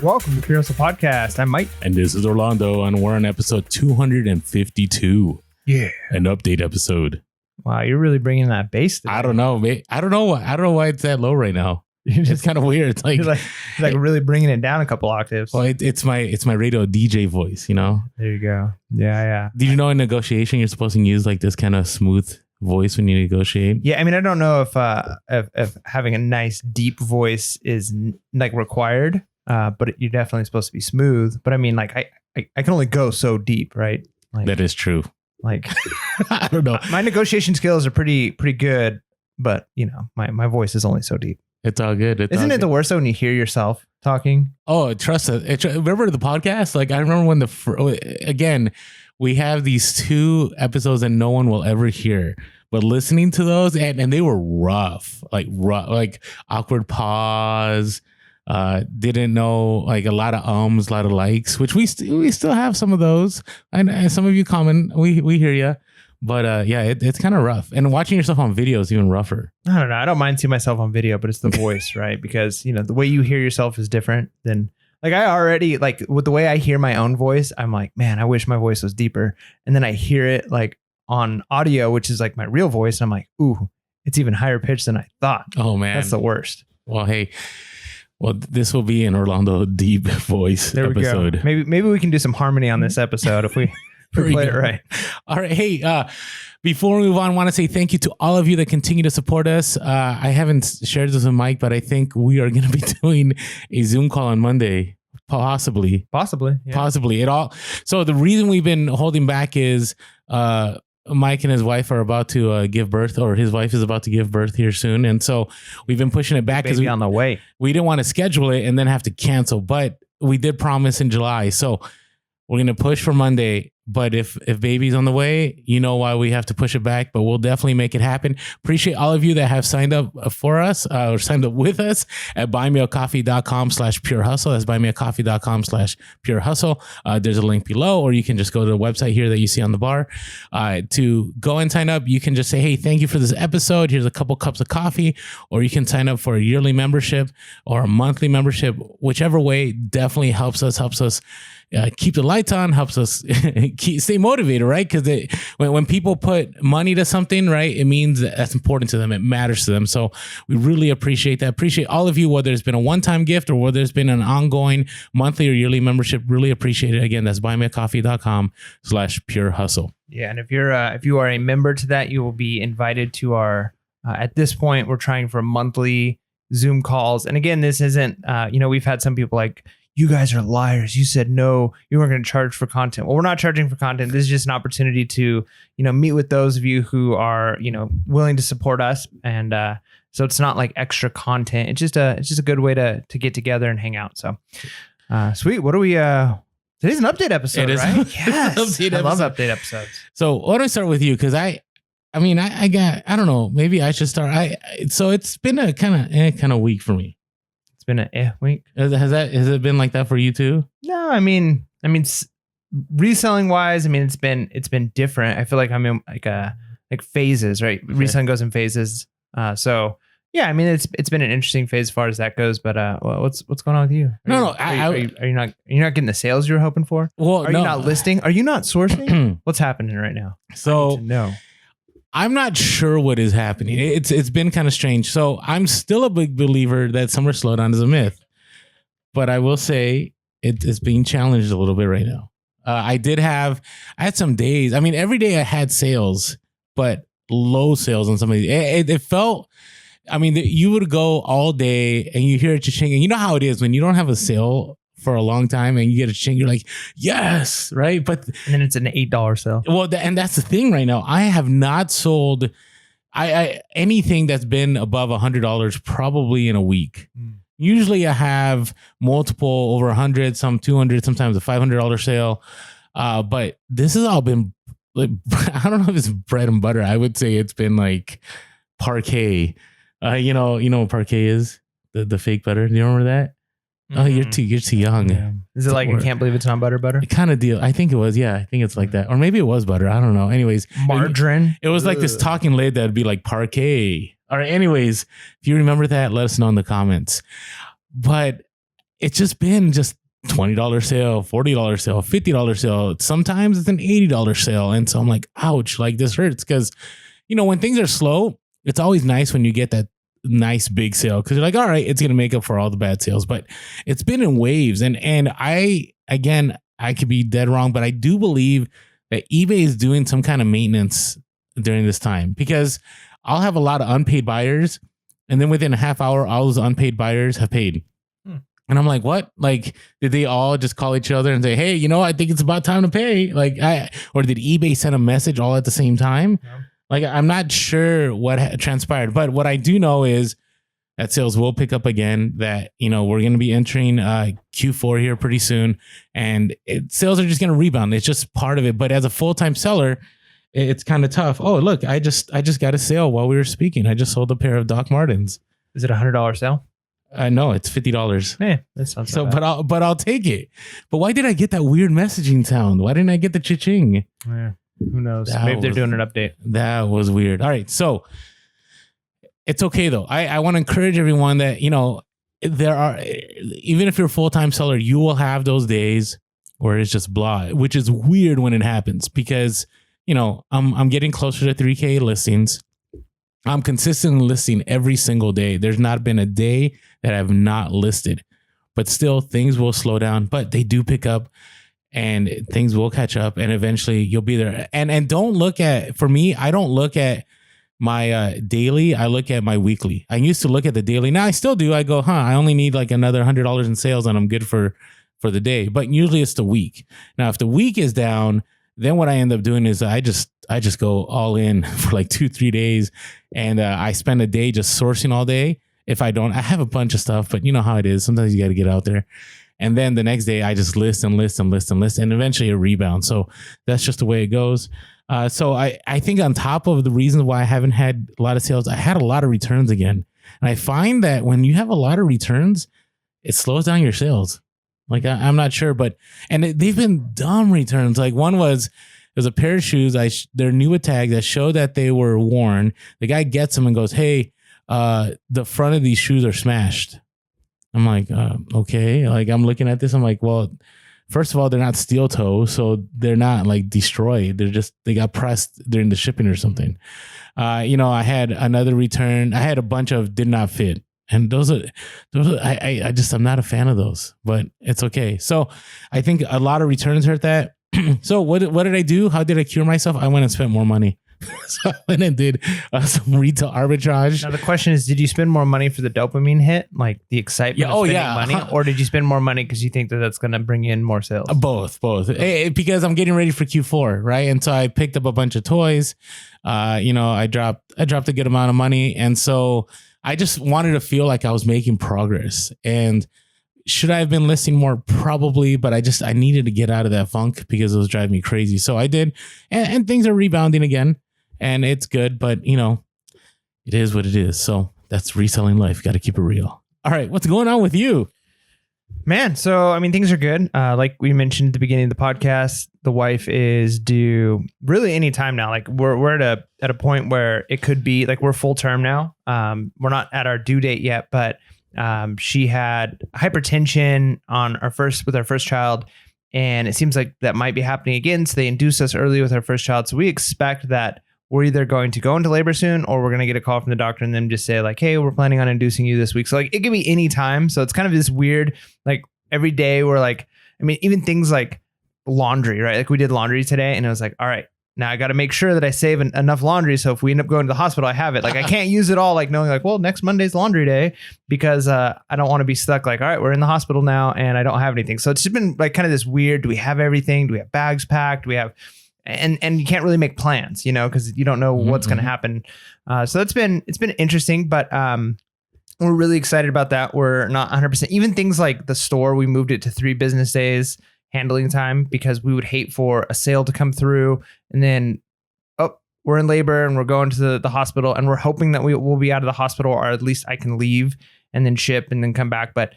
Welcome to Pure Hustle Podcast. I'm Mike. And this is Orlando, and we're on episode 252. Yeah. An update episode. Wow, you're really bringing that bass today. I don't know, mate. I don't know why it's that low right now. It's kind of weird. It's You're like really bringing it down a couple octaves. Well, it's my radio DJ voice, you know? There you go. Yeah. Did you know in negotiation, you're supposed to use like this kind of smooth voice when you negotiate? Yeah, I mean, I don't know if having a nice deep voice is like required, but you're definitely supposed to be smooth. But I mean, like I can only go so deep, right? Like, That is true. Like, I don't know. My negotiation skills are pretty good, but you know, my voice is only so deep. It's all good. Isn't it the worst though when you hear yourself talking? Oh, trust us. Remember the podcast? Like, I remember when again, we have these 2 episodes that no one will ever hear. But listening to those, and they were rough, like awkward pause, didn't know, like a lot of ums, a lot of likes, which we still have some of those. And some of you comment, we hear you. But yeah, it's kind of rough. And watching yourself on video is even rougher. I don't know. I don't mind seeing myself on video, but it's the voice, right? Because, you know, the way you hear yourself is different than, like, I already, like, with the way I hear my own voice, I'm like, man, I wish my voice was deeper. And then I hear it, like, on audio, which is like my real voice. And I'm like, ooh, it's even higher pitched than I thought. Oh, man. That's the worst. Well, hey. Well, this will be an Orlando deep voice episode. Go. Maybe we can do some harmony on this episode if we play it right. All right. Hey, before we move on, I want to say thank you to all of you that continue to support us. I haven't shared this with Mike, but I think we are going to be doing a Zoom call on Monday. Possibly. Yeah. Possibly. So the reason we've been holding back is Mike and his wife are about to give birth, or his wife is about to give birth here soon. And so we've been pushing it back because on the way. We didn't want to schedule it and then have to cancel, but we did promise in July. So we're going to push for Monday. But if baby's on the way, you know why we have to push it back, but we'll definitely make it happen. Appreciate all of you that have signed up for us or signed up with us at buymeacoffee.com/purehustle. That's buymeacoffee.com/purehustle. There's a link below, or you can just go to the website here that you see on the bar to go and sign up. You can just say, hey, thank you for this episode. Here's a couple cups of coffee, or you can sign up for a yearly membership or a monthly membership. Whichever way definitely helps us keep the lights on, helps us stay motivated, right? Because when people put money to something, right, it means that's important to them. It matters to them. So we really appreciate that. Appreciate all of you, whether it's been a one-time gift or whether it's been an ongoing monthly or yearly membership. Really appreciate it. Again, that's buymeacoffee.com/purehustle. Yeah, and if you are a member to that, you will be invited to our. At this point, we're trying for monthly Zoom calls. And again, this isn't. We've had some people like, you guys are liars. You said no, you weren't going to charge for content. Well, we're not charging for content. This is just an opportunity to, meet with those of you who are, willing to support us. And so it's not like extra content. It's just a good way to get together and hang out. So sweet. What do we, today's an update episode, right? Yes. I love update episodes. So why don't I start with you? Cause I don't know, maybe I should start. So it's been a kind of week for me. Been a week. Has it been like that for you too? No, I mean, reselling wise, it's been different. I feel like I'm in like phases, right? Okay. Reselling goes in phases. So yeah, it's been an interesting phase as far as that goes. But what's going on with you? Are you not getting the sales you were hoping for? Well, are you not listing? Are you not sourcing? What's happening right now? So no. I'm not sure what is happening. It's been kind of strange. So I'm still a big believer that summer slowdown is a myth, but I will say it's being challenged a little bit right now. I had some days. Every day I had sales, but low sales on some of these. It felt. You would go all day and you hear it cha-ching, and you know how it is when you don't have a sale for a long time and you get a ching, you're like, yes, right? But and then it's an $8 sale. Well, and that's the thing right now. I have not sold anything that's been above $100 probably in a week. Usually I have multiple over 100, some 200, sometimes a $500 sale. But this has all been like, I don't know if it's bread and butter. I would say it's been like parquet. You know what parquet is? The fake butter. Do you remember that? Oh, you're too young. Yeah. Is it like I can't believe it's not butter? Kind of deal. I think it was. Yeah, I think it's like that. Or maybe it was butter. I don't know. Anyways. Margarine. It was like this talking lid that would be like parquet. All right. Anyways, if you remember that, let us know in the comments. But it's just been just $20 sale, $40 sale, $50 sale. Sometimes it's an $80 sale. And so I'm like, ouch, like this hurts. Because, when things are slow, it's always nice when you get that nice big sale, because you're like, all right, it's going to make up for all the bad sales. But it's been in waves. And I could be dead wrong, but I do believe that eBay is doing some kind of maintenance during this time, because I'll have a lot of unpaid buyers. And then within a half hour, all those unpaid buyers have paid. And I'm like, what? Like, did they all just call each other and say, hey, I think it's about time to pay? Or did eBay send a message all at the same time? Yeah. Like, I'm not sure what transpired, but what I do know is that sales will pick up again, that, we're going to be entering Q4 here pretty soon, and sales are just going to rebound. It's just part of it. But as a full-time seller, it's kind of tough. Oh, look, I just got a sale while we were speaking. I just sold a pair of Doc Martens. Is it $100 sale? No, it's $50. Yeah, that sounds so. But I'll take it. But why did I get that weird messaging sound? Why didn't I get the cha-ching? Yeah, who knows? Maybe they're doing an update. That was weird. All right, so it's okay though. I want to encourage everyone that there are, even if you're a full-time seller, you will have those days where it's just blah, which is weird when it happens, because I'm getting closer to 3K listings. I'm consistently listing every single day. There's not been a day that I've not listed, but still things will slow down, but they do pick up and things will catch up, and eventually you'll be there. And don't look at, for me, I don't look at my daily. I look at my weekly. I used to look at the daily. Now I still do. I go, I only need like another $100 in sales and I'm good for the day. But usually it's the week. Now, if the week is down, then what I end up doing is I just go all in for like 2-3 days, and I spend a day just sourcing all day. If I don't, I have a bunch of stuff, but you know how it is. Sometimes you got to get out there. And then the next day I just list and eventually it rebounds. So that's just the way it goes. So I think on top of the reasons why I haven't had a lot of sales, I had a lot of returns again. And I find that when you have a lot of returns, it slows down your sales. Like I'm not sure, but they've been dumb returns. Like one was, there's a pair of shoes. They're new with tag that show that they were worn. The guy gets them and goes, hey, the front of these shoes are smashed. I'm like, okay. Like I'm looking at this. I'm like, well, first of all, they're not steel toe, so they're not like destroyed. They got pressed during the shipping or something. I had another return. I had a bunch of did not fit. And those are I'm not a fan of those, but it's okay. So I think a lot of returns hurt that. So what did I do? How did I cure myself? I went and spent more money. So I went and did some retail arbitrage. Now the question is, did you spend more money for the dopamine hit, like the excitement of spending money, or did you spend more money because you think that that's going to bring in more sales? Both. Because I'm getting ready for Q4, right? And so I picked up a bunch of toys. I dropped a good amount of money, and so I just wanted to feel like I was making progress. And should I have been listing more? Probably, but I needed to get out of that funk because it was driving me crazy. So I did, and things are rebounding again, and it's good, but it is what it is. So that's reselling life. Got to keep it real. All right. What's going on with you? Man, so I mean, things are good. Like we mentioned at the beginning of the podcast, the wife is due really any time now. Like we're at a point where it could be like we're full term now. We're not at our due date yet, but she had hypertension with our first child, and it seems like that might be happening again. So they induced us early with our first child. So we expect that we're either going to go into labor soon, or we're going to get a call from the doctor and then just say like, hey, we're planning on inducing you this week. So like it could be any time. So it's kind of this weird, like every day we're like, I mean, even things like laundry, right? Like we did laundry today, and it was like, all right, now I got to make sure that I save enough laundry. So if we end up going to the hospital, I have it. Like I can't use it all, like knowing like, well, next Monday's laundry day, because I don't want to be stuck like, all right, we're in the hospital now and I don't have anything. So it's just been like kind of this weird, do we have everything? Do we have bags packed? Do we have, and you can't really make plans, because you don't know what's going to happen. So it's been interesting, but we're really excited about that. We're not 100%, even things like the store, we moved it to 3 business days handling time, because we would hate for a sale to come through and then, we're in labor and we're going to the hospital, and we're hoping that we will be out of the hospital, or at least I can leave and then ship and then come back. But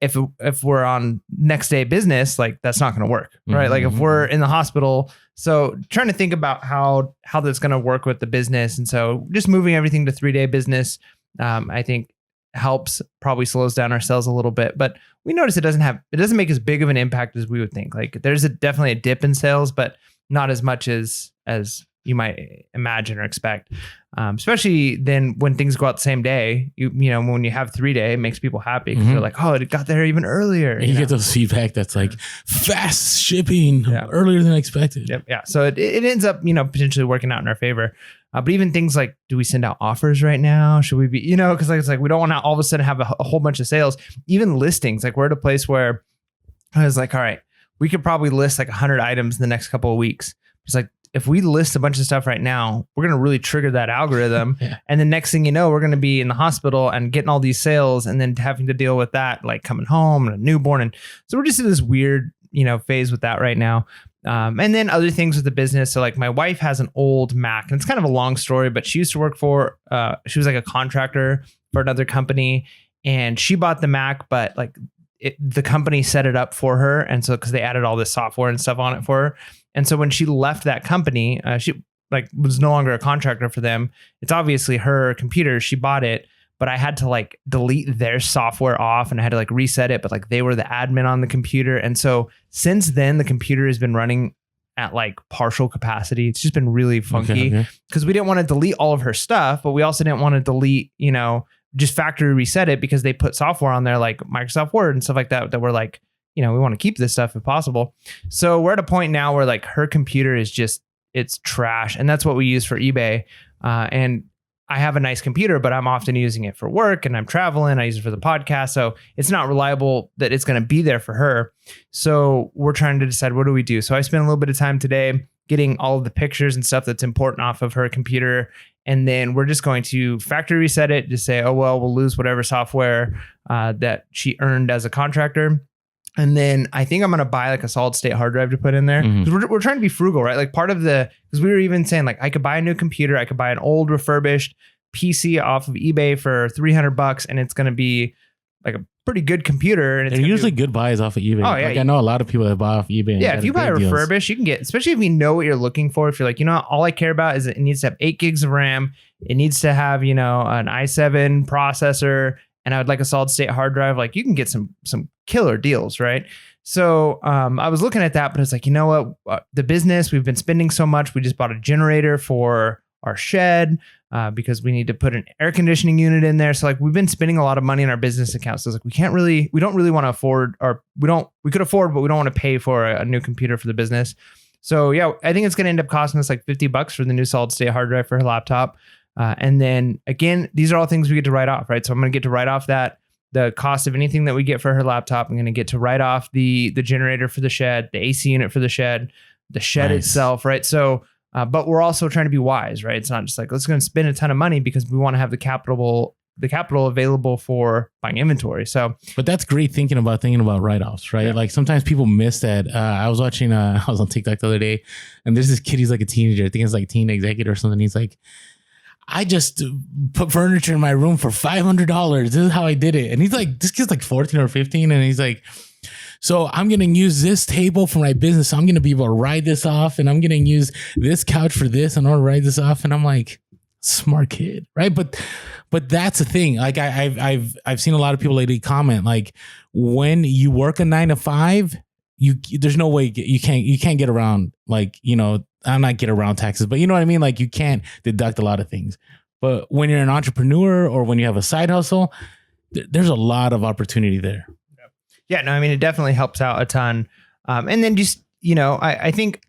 if we're on next day business, like that's not going to work, right? Mm-hmm. Like if we're in the hospital, so trying to think about how that's going to work with the business. And so just moving everything to 3-day business, I think helps, probably slows down our sales a little bit, but we notice it doesn't make as big of an impact as we would think. Like there's definitely a dip in sales, but not as much as you might imagine or expect. Especially then when things go out the same day, you know, when you have 3-day, it makes people happy because they're like, oh, it got there even earlier. And you get those feedback that's like fast shipping earlier than expected. Yep. Yeah. So it ends up, you know, potentially working out in our favor. But even things like, do we send out offers right now? Should we be, you know, because like, it's like we don't want to all of a sudden have a whole bunch of sales. Even listings, like we're at a place where I was like, all right, we could probably list like 100 items in the next couple of weeks. It's like, if we list a bunch of stuff right now, we're going to really trigger that algorithm. And the next thing you know, we're going to be in the hospital and getting all these sales and then having to deal with that, like coming home and a newborn. And so we're just in this weird, you know, phase with that right now. And then other things with the business. So like my wife has an old Mac, and it's kind of a long story, but she used to work for, she was like a contractor for another company, and she bought the Mac, but like the company set it up for her. And so, cause they added all this software and stuff on it for her. And so when she left that company, she like was no longer a contractor for them. It's obviously her computer. She bought it, but I had to like delete their software off and I had to like reset it. But like they were the admin on the computer. And so since then, the computer has been running at like partial capacity. It's just been really funky because we didn't want to delete all of her stuff, but we also didn't want to delete, you know, just factory reset it because they put software on there like Microsoft Word and stuff like that, that we're like, you know, we want to keep this stuff if possible. So we're at a point now where like her computer is just, it's trash. And that's what we use for eBay. And I have a nice computer, but I'm often using it for work and I'm traveling. I use it for the podcast. So it's not reliable that it's going to be there for her. So we're trying to decide, what do we do? So I spent a little bit of time today getting all of the pictures and stuff that's important off of her computer. And then we're just going to factory reset it, just say, oh, well, we'll lose whatever software that she earned as a contractor. And then I think I'm going to buy like a solid state hard drive to put in there. Because we're trying to be frugal, right? Like part of because we were even saying like, I could buy a new computer. I could buy an old refurbished PC off of eBay for $300 and it's going to be like a pretty good computer. And it's usually good buys off of eBay. Oh, yeah. Like I know a lot of people that buy off eBay. Yeah, if you buy a refurbished, you can get, especially if you know what you're looking for. If you're like, you know, all I care about is it needs to have 8 gigs of RAM. It needs to have, you know, an i7 processor. And I would like a solid state hard drive. Like you can get some killer deals, right? So I was looking at that, but it's like, you know what? The business, we've been spending so much. We just bought a generator for our shed because we need to put an air conditioning unit in there. So like we've been spending a lot of money in our business account. So it's like we don't really want to afford, or we could afford, but we don't want to pay for a new computer for the business. So yeah, I think it's going to end up costing us like $50 for the new solid state hard drive for her laptop. And then again, these are all things we get to write off, right? So I'm going to get to write off the cost of anything that we get for her laptop. I'm going to get to write off the generator for the shed, the AC unit for the shed itself, right? So, but we're also trying to be wise, right? It's not just like, let's go and spend a ton of money because we want to have the capital available for buying inventory. So, but that's great thinking about write-offs, right? Yeah. Like sometimes people miss that. I was watching, I was on TikTok the other day and there's this kid, he's like a teenager. I think it's like teen executive or something. He's like, I just put furniture in my room for $500. This is how I did it. And he's like, this kid's like 14 or 15. And he's like, so I'm going to use this table for my business. I'm going to be able to ride this off. And I'm going to use this couch for this. And I'll ride this off. And I'm like, smart kid. Right. But that's the thing. Like I've seen a lot of people lately comment, like when you work a 9 to 5, there's no way you can't get around, like, you know, I'm not get around taxes, but you know what I mean? Like you can't deduct a lot of things, but when you're an entrepreneur or when you have a side hustle, there's a lot of opportunity there. Yeah, no, I mean, it definitely helps out a ton. And then just, you know, I think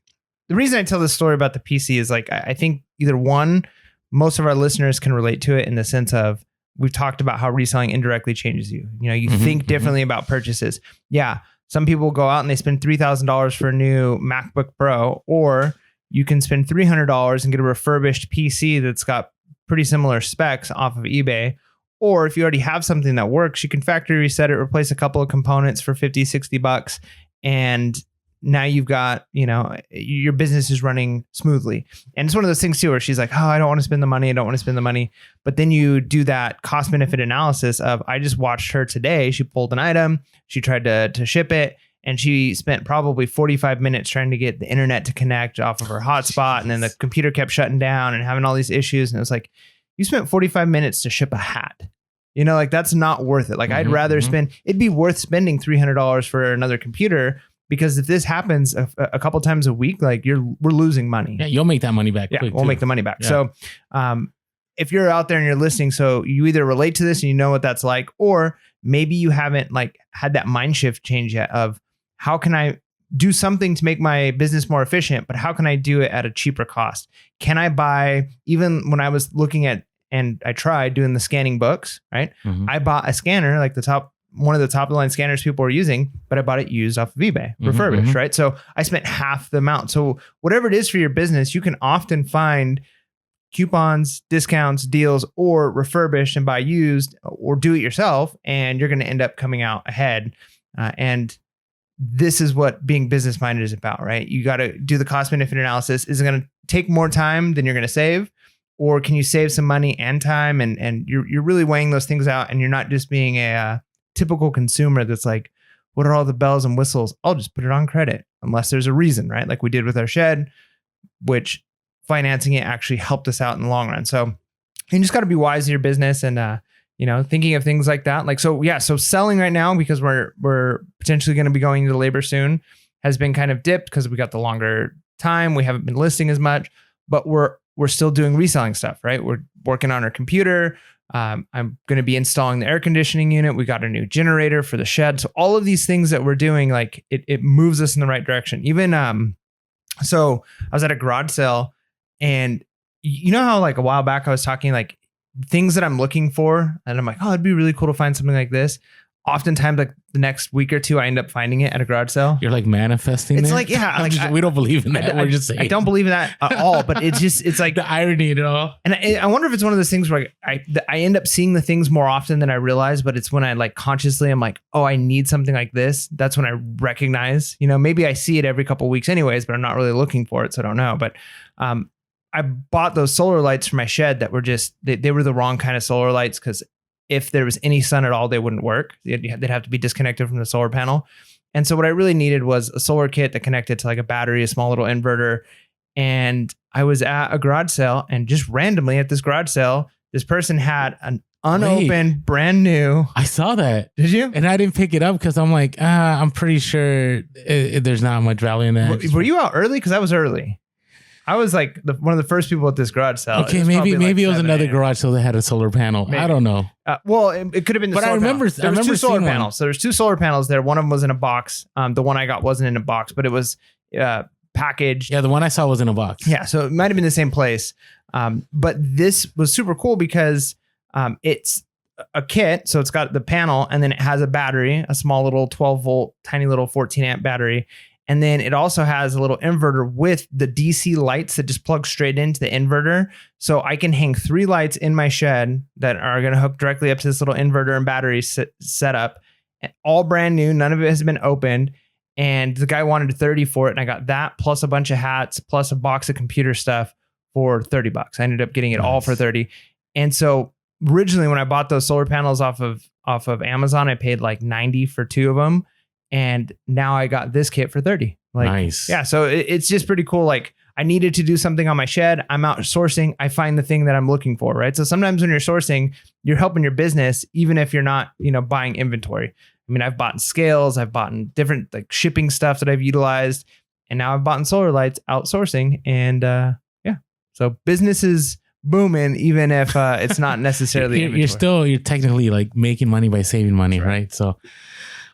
the reason I tell this story about the PC is like, I think either one, most of our listeners can relate to it in the sense of we've talked about how reselling indirectly changes you. You know, you think differently about purchases. Yeah. Some people go out and they spend $3,000 for a new MacBook Pro, or you can spend $300 and get a refurbished PC that's got pretty similar specs off of eBay. Or if you already have something that works, you can factory reset it, replace a couple of components for $50, $60. And now you've got, you know, your business is running smoothly. And it's one of those things too, where she's like, oh, I don't want to spend the money. But then you do that cost benefit analysis of, I just watched her today. She pulled an item. She tried to ship it. And she spent probably 45 minutes trying to get the internet to connect off of her hotspot. And then the computer kept shutting down and having all these issues. And it was like, you spent 45 minutes to ship a hat. You know, like that's not worth it. Like I'd rather spend, it'd be worth spending $300 for another computer, because if this happens a couple times a week, like we're losing money. Yeah, you'll make that money back. Yeah, we'll make the money back. Yeah. So if you're out there and you're listening, so you either relate to this and you know what that's like, or maybe you haven't like had that mind shift change yet of how can I do something to make my business more efficient, but how can I do it at a cheaper cost? Can I buy, even when I was looking at, and I tried doing the scanning books, right? I bought a scanner, like one of the top of the line scanners people are using, but I bought it used off of eBay, refurbished, right? So I spent half the amount. So whatever it is for your business, you can often find coupons, discounts, deals, or refurbish and buy used or do it yourself. And you're going to end up coming out ahead. And this is what being business minded is about, right? You got to do the cost benefit analysis. Is it going to take more time than you're going to save? Or can you save some money and time? And you're really weighing those things out, and you're not just being a typical consumer that's like, what are all the bells and whistles? I'll just put it on credit unless there's a reason, right? Like we did with our shed, which financing it actually helped us out in the long run. So you just got to be wise in your business and, thinking of things like that. Like, so selling right now, because we're potentially going to be going into labor soon, has been kind of dipped because we got the longer time. We haven't been listing as much, but we're still doing reselling stuff, right? We're working on our computer. I'm going to be installing the air conditioning unit. We got a new generator for the shed. So all of these things that we're doing, like it moves us in the right direction. Even, so I was at a garage sale, and you know how like a while back I was talking like things that I'm looking for, and I'm like, oh, it'd be really cool to find something like this. Oftentimes, like the next week or two, I end up finding it at a garage sale. You're like manifesting. It's like, yeah, like we don't believe in that. We're just saying. I don't believe in that at all. But it's like the irony in it all. And I wonder if it's one of those things where I end up seeing the things more often than I realize. But it's when I like consciously, I'm like, oh, I need something like this. That's when I recognize. Maybe I see it every couple of weeks, anyways, but I'm not really looking for it, so I don't know. But I bought those solar lights for my shed that were just they were the wrong kind of solar lights, because if there was any sun at all, they wouldn't work. They'd have to be disconnected from the solar panel. And so what I really needed was a solar kit that connected to like a battery, a small little inverter. And I was at a garage sale, and just randomly at this garage sale, this person had an unopened, brand new. I saw that. Did you? And I didn't pick it up because I'm like, I'm pretty sure there's not much value in that. Were you out early? Because I was early. I was like one of the first people at this garage sale. Okay, maybe it was another garage sale that had a solar panel. Maybe. I don't know. Well, it could have been the solar panel. There was two solar panels. So there's two solar panels there. One of them was in a box. The one I got wasn't in a box, but it was packaged. Yeah, the one I saw was in a box. Yeah, so it might have been the same place. But this was super cool because it's a kit. So it's got the panel, and then it has a battery, a small little 12 volt, tiny little 14 amp battery. And then it also has a little inverter with the DC lights that just plug straight into the inverter. So I can hang 3 lights in my shed that are going to hook directly up to this little inverter and battery setup. All brand new. None of it has been opened. And the guy wanted 30 for it. And I got that plus a bunch of hats plus a box of computer stuff for $30. I ended up getting it all for 30. And so originally when I bought those solar panels off of Amazon, I paid like 90 for 2 of them. And now I got this kit for 30. Nice. Yeah. So it's just pretty cool. Like I needed to do something on my shed. I'm out sourcing. I find the thing that I'm looking for. Right. So sometimes when you're sourcing, you're helping your business, even if you're not, buying inventory. I mean, I've bought scales, I've bought different like shipping stuff that I've utilized, and now I've bought solar lights outsourcing. And so business is booming, even if it's not necessarily you're technically like making money by saving money. Right. So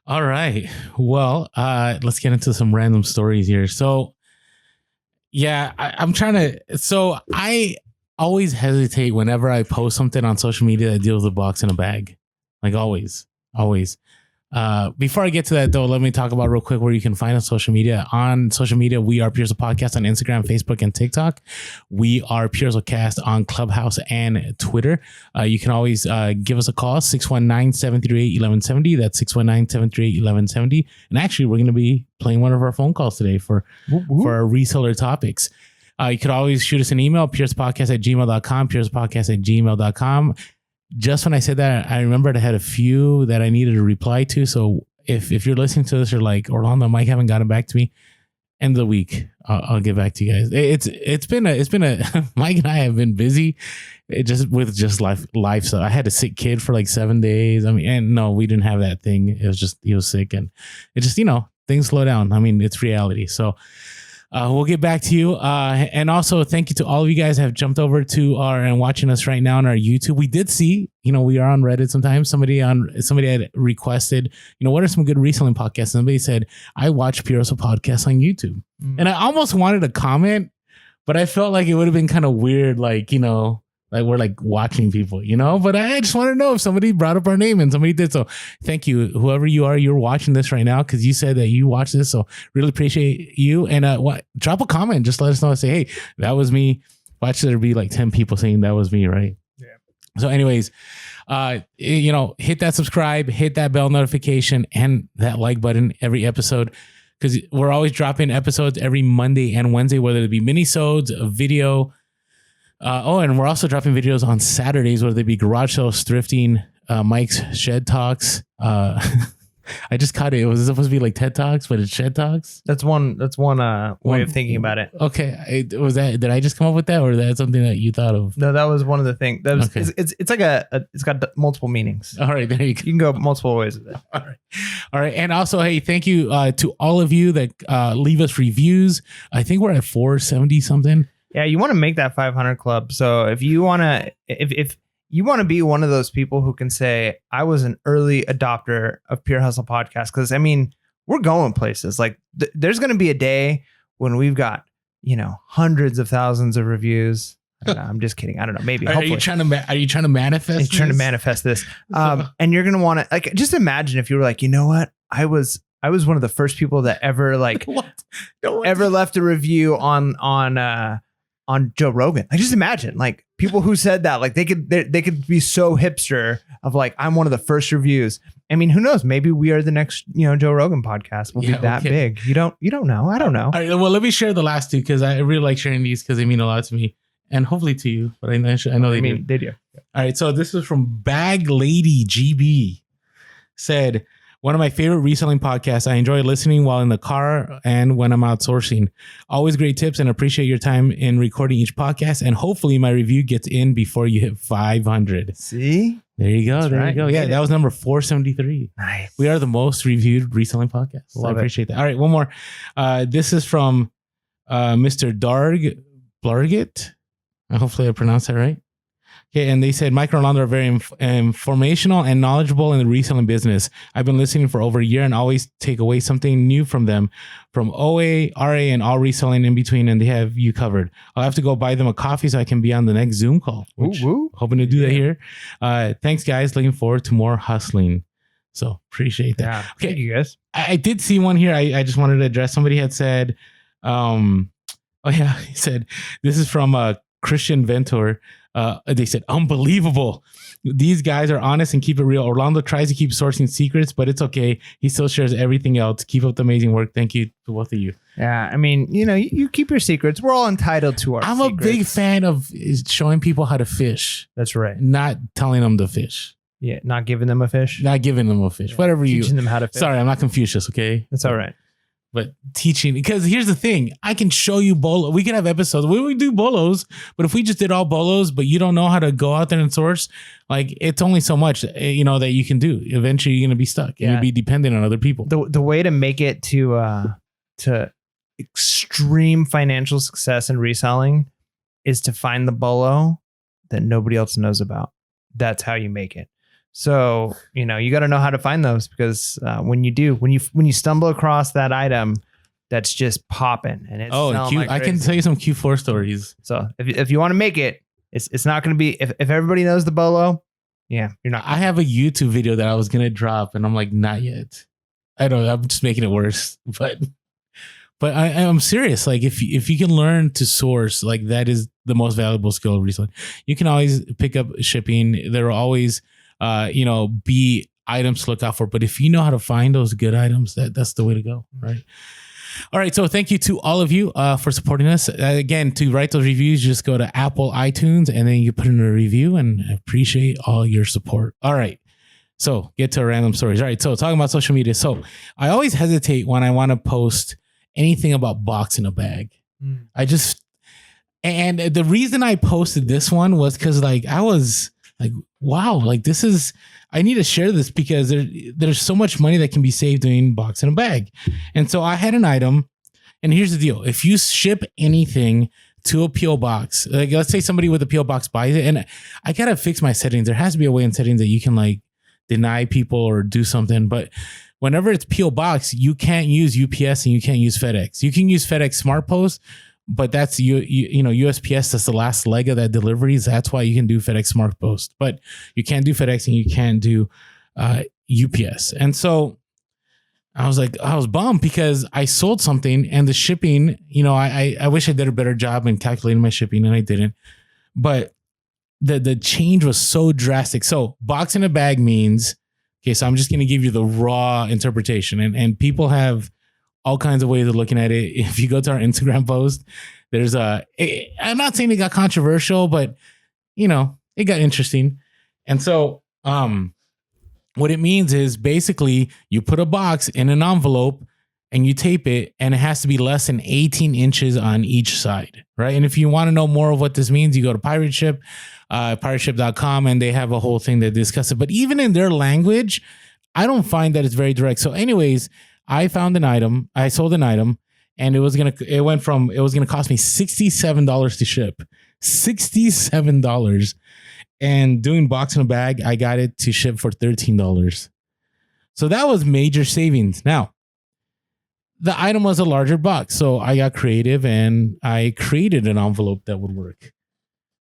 all right. Well, let's get into some random stories here. So, yeah, I always hesitate whenever I post something on social media that deals with a box in a bag. Like always. Before I get to that, though, let me talk about real quick where you can find us social media. On social media, we are Pure Hustle Podcast on Instagram, Facebook, and TikTok. We are Pure Hustle Cast on Clubhouse and Twitter. You can always give us a call, 619-738-1170. That's 619-738-1170. And actually, we're going to be playing one of our phone calls today for our reseller topics. You could always shoot us an email, purehustlepodcast@gmail.com, purehustlepodcast@gmail.com. Just when I said that, I remembered I had a few that I needed to reply to. So if you're listening to this, you're like, Orlando, Mike haven't gotten back to me. end of the week, I'll get back to you guys. It's been a Mike and I have been busy, with life. So I had a sick kid for like 7 days. I mean, and no, we didn't have that thing. It was just, he was sick, and it just, things slow down. I mean, it's reality. So we'll get back to you. And also thank you to all of you guys who have jumped over to and watching us right now on our YouTube. We did see, we are on Reddit sometimes. Somebody had requested, what are some good reselling podcasts? Somebody said, I watch Puroso podcasts on YouTube. And I almost wanted to comment, but I felt like it would have been kind of weird. Like, like we're like watching people, but I just want to know if somebody brought up our name, and somebody did. So thank you, whoever you are, you're watching this right now, because you said that you watch this. So really appreciate you. And drop a comment. Just let us know. Say, hey, that was me. Watch there be like 10 people saying that was me, right? Yeah. So anyways, hit that subscribe, hit that bell notification, and that like button every episode, because we're always dropping episodes every Monday and Wednesday, whether it be mini-sodes, a video. And we're also dropping videos on Saturdays, whether they be garage sales, thrifting, Mike's Shed Talks. I just caught it. It was supposed to be like TED Talks, but it's Shed Talks. That's one way of thinking about it. Okay. Did I just come up with that, or is that something that you thought of? No, that was one of the things. That was, okay. It's like it's got multiple meanings. All right. There you go. You can go multiple ways with it. All right. And also, hey, thank you to all of you that leave us reviews. I think we're at 470 something. Yeah, you want to make that 500 club. So if you want to be one of those people who can say, I was an early adopter of Pure Hustle Podcast, because I mean, we're going places. Like there's going to be a day when we've got, hundreds of thousands of reviews. I'm just kidding. I don't know. Maybe. Are you trying to manifest? I'm trying to manifest this. And you're going to want to just imagine if you were like, you know what? I was one of the first people that ever ever left a review on Joe Rogan. Just imagine people who said that, they could be so hipster of I'm one of the first reviews. I mean, who knows? Maybe we are the next, Joe Rogan podcast. We'll be that big. You don't know. I don't know. All right. Well, let me share the last two, because I really like sharing these, because they mean a lot to me, and hopefully to you, but I know they do. They do. All right. So this is from Bag Lady GB. Said, one of my favorite reselling podcasts. I enjoy listening while in the car and when I'm outsourcing. Always great tips, and appreciate your time in recording each podcast. And hopefully my review gets in before you hit 500. See? There you go. There you go. Yeah, that was number 473. Nice. We are the most reviewed reselling podcast. So I appreciate that. All right, one more. This is from Mr. Darg Blargit. Hopefully I pronounced that right. Okay, and they said, Mike and Orlando are very informational and knowledgeable in the reselling business. I've been listening for over a year and always take away something new from them, from OA, RA, and all reselling in between, and they have you covered. I'll have to go buy them a coffee so I can be on the next Zoom call. Hoping to do that here. Thanks, guys. Looking forward to more hustling. So appreciate that. Yeah, okay, you guys. I did see one here. I just wanted to address. Somebody had said, he said, this is from Christian Ventor. They said, unbelievable. These guys are honest and keep it real. Orlando tries to keep sourcing secrets, but it's okay. He still shares everything else. Keep up the amazing work. Thank you to both of you. Yeah, I mean, you keep your secrets. We're all entitled to our secrets. I'm a big fan of showing people how to fish. That's right. Not telling them to fish. Yeah, not giving them a fish. Not giving them a fish. Yeah, whatever you. Teaching them how to fish. Sorry, I'm not Confucius, okay? That's all right. But teaching, because here's the thing, I can show you bolo. We can have episodes where we do bolos, but if we just did all bolos, but you don't know how to go out there and source, it's only so much, that you can do. Eventually, you're going to be stuck. Yeah. You'll be dependent on other people. The way to make it to extreme financial success in reselling is to find the bolo that nobody else knows about. That's how you make it. So, you got to know how to find those, because when you stumble across that item that's just popping and it's I can tell you some Q4 stories. So if you want to make it, it's not going to be, if everybody knows the bolo, yeah, you're not. I have a YouTube video that I was going to drop and I'm like, not yet. I don't know. I'm just making it worse, but I'm serious. If you can learn to source, that is the most valuable skill of reselling. You can always pick up shipping. There will always, be items to look out for. But if you know how to find those good items, that's the way to go, right? All right. So thank you to all of you for supporting us. Again, to write those reviews, just go to Apple iTunes and then you put in a review, and I appreciate all your support. All right. So get to random stories. All right. So talking about social media. So I always hesitate when I want to post anything about box in a bag. And the reason I posted this one was because like I was like, wow, like this is, I need to share this because there's so much money that can be saved doing box in a bag. And so I had an item, and here's the deal. If you ship anything to a PO box, like let's say somebody with a PO box buys it, and I gotta fix my settings. There has to be a way in settings that you can like deny people or do something. But whenever it's PO box, you can't use UPS and you can't use FedEx. You can use FedEx Smart Post, but that's you know USPS. That's the last leg of that deliveries. That's why you can do FedEx Smart Post, but you can't do FedEx and you can't do UPS. And so I was bummed because I sold something and the shipping. You know, I wish I did a better job in calculating my shipping, and I didn't. But the change was so drastic. So box in a bag means, okay, so I'm just going to give you the raw interpretation, and people have all kinds of ways of looking at it. If you go to our Instagram post, there's I'm not saying it got controversial, but you know, it got interesting. And so, what it means is basically you put a box in an envelope and you tape it, and it has to be less than 18 inches on each side, right? And if you want to know more of what this means, you go to Pirate Ship, pirateship.com, and they have a whole thing that discuss it. But even in their language, I don't find that it's very direct. So anyways, I sold an item, and it was gonna cost me $67 to ship. $67. And doing box in a bag, I got it to ship for $13. So that was major savings. Now, the item was a larger box, so I got creative and I created an envelope that would work.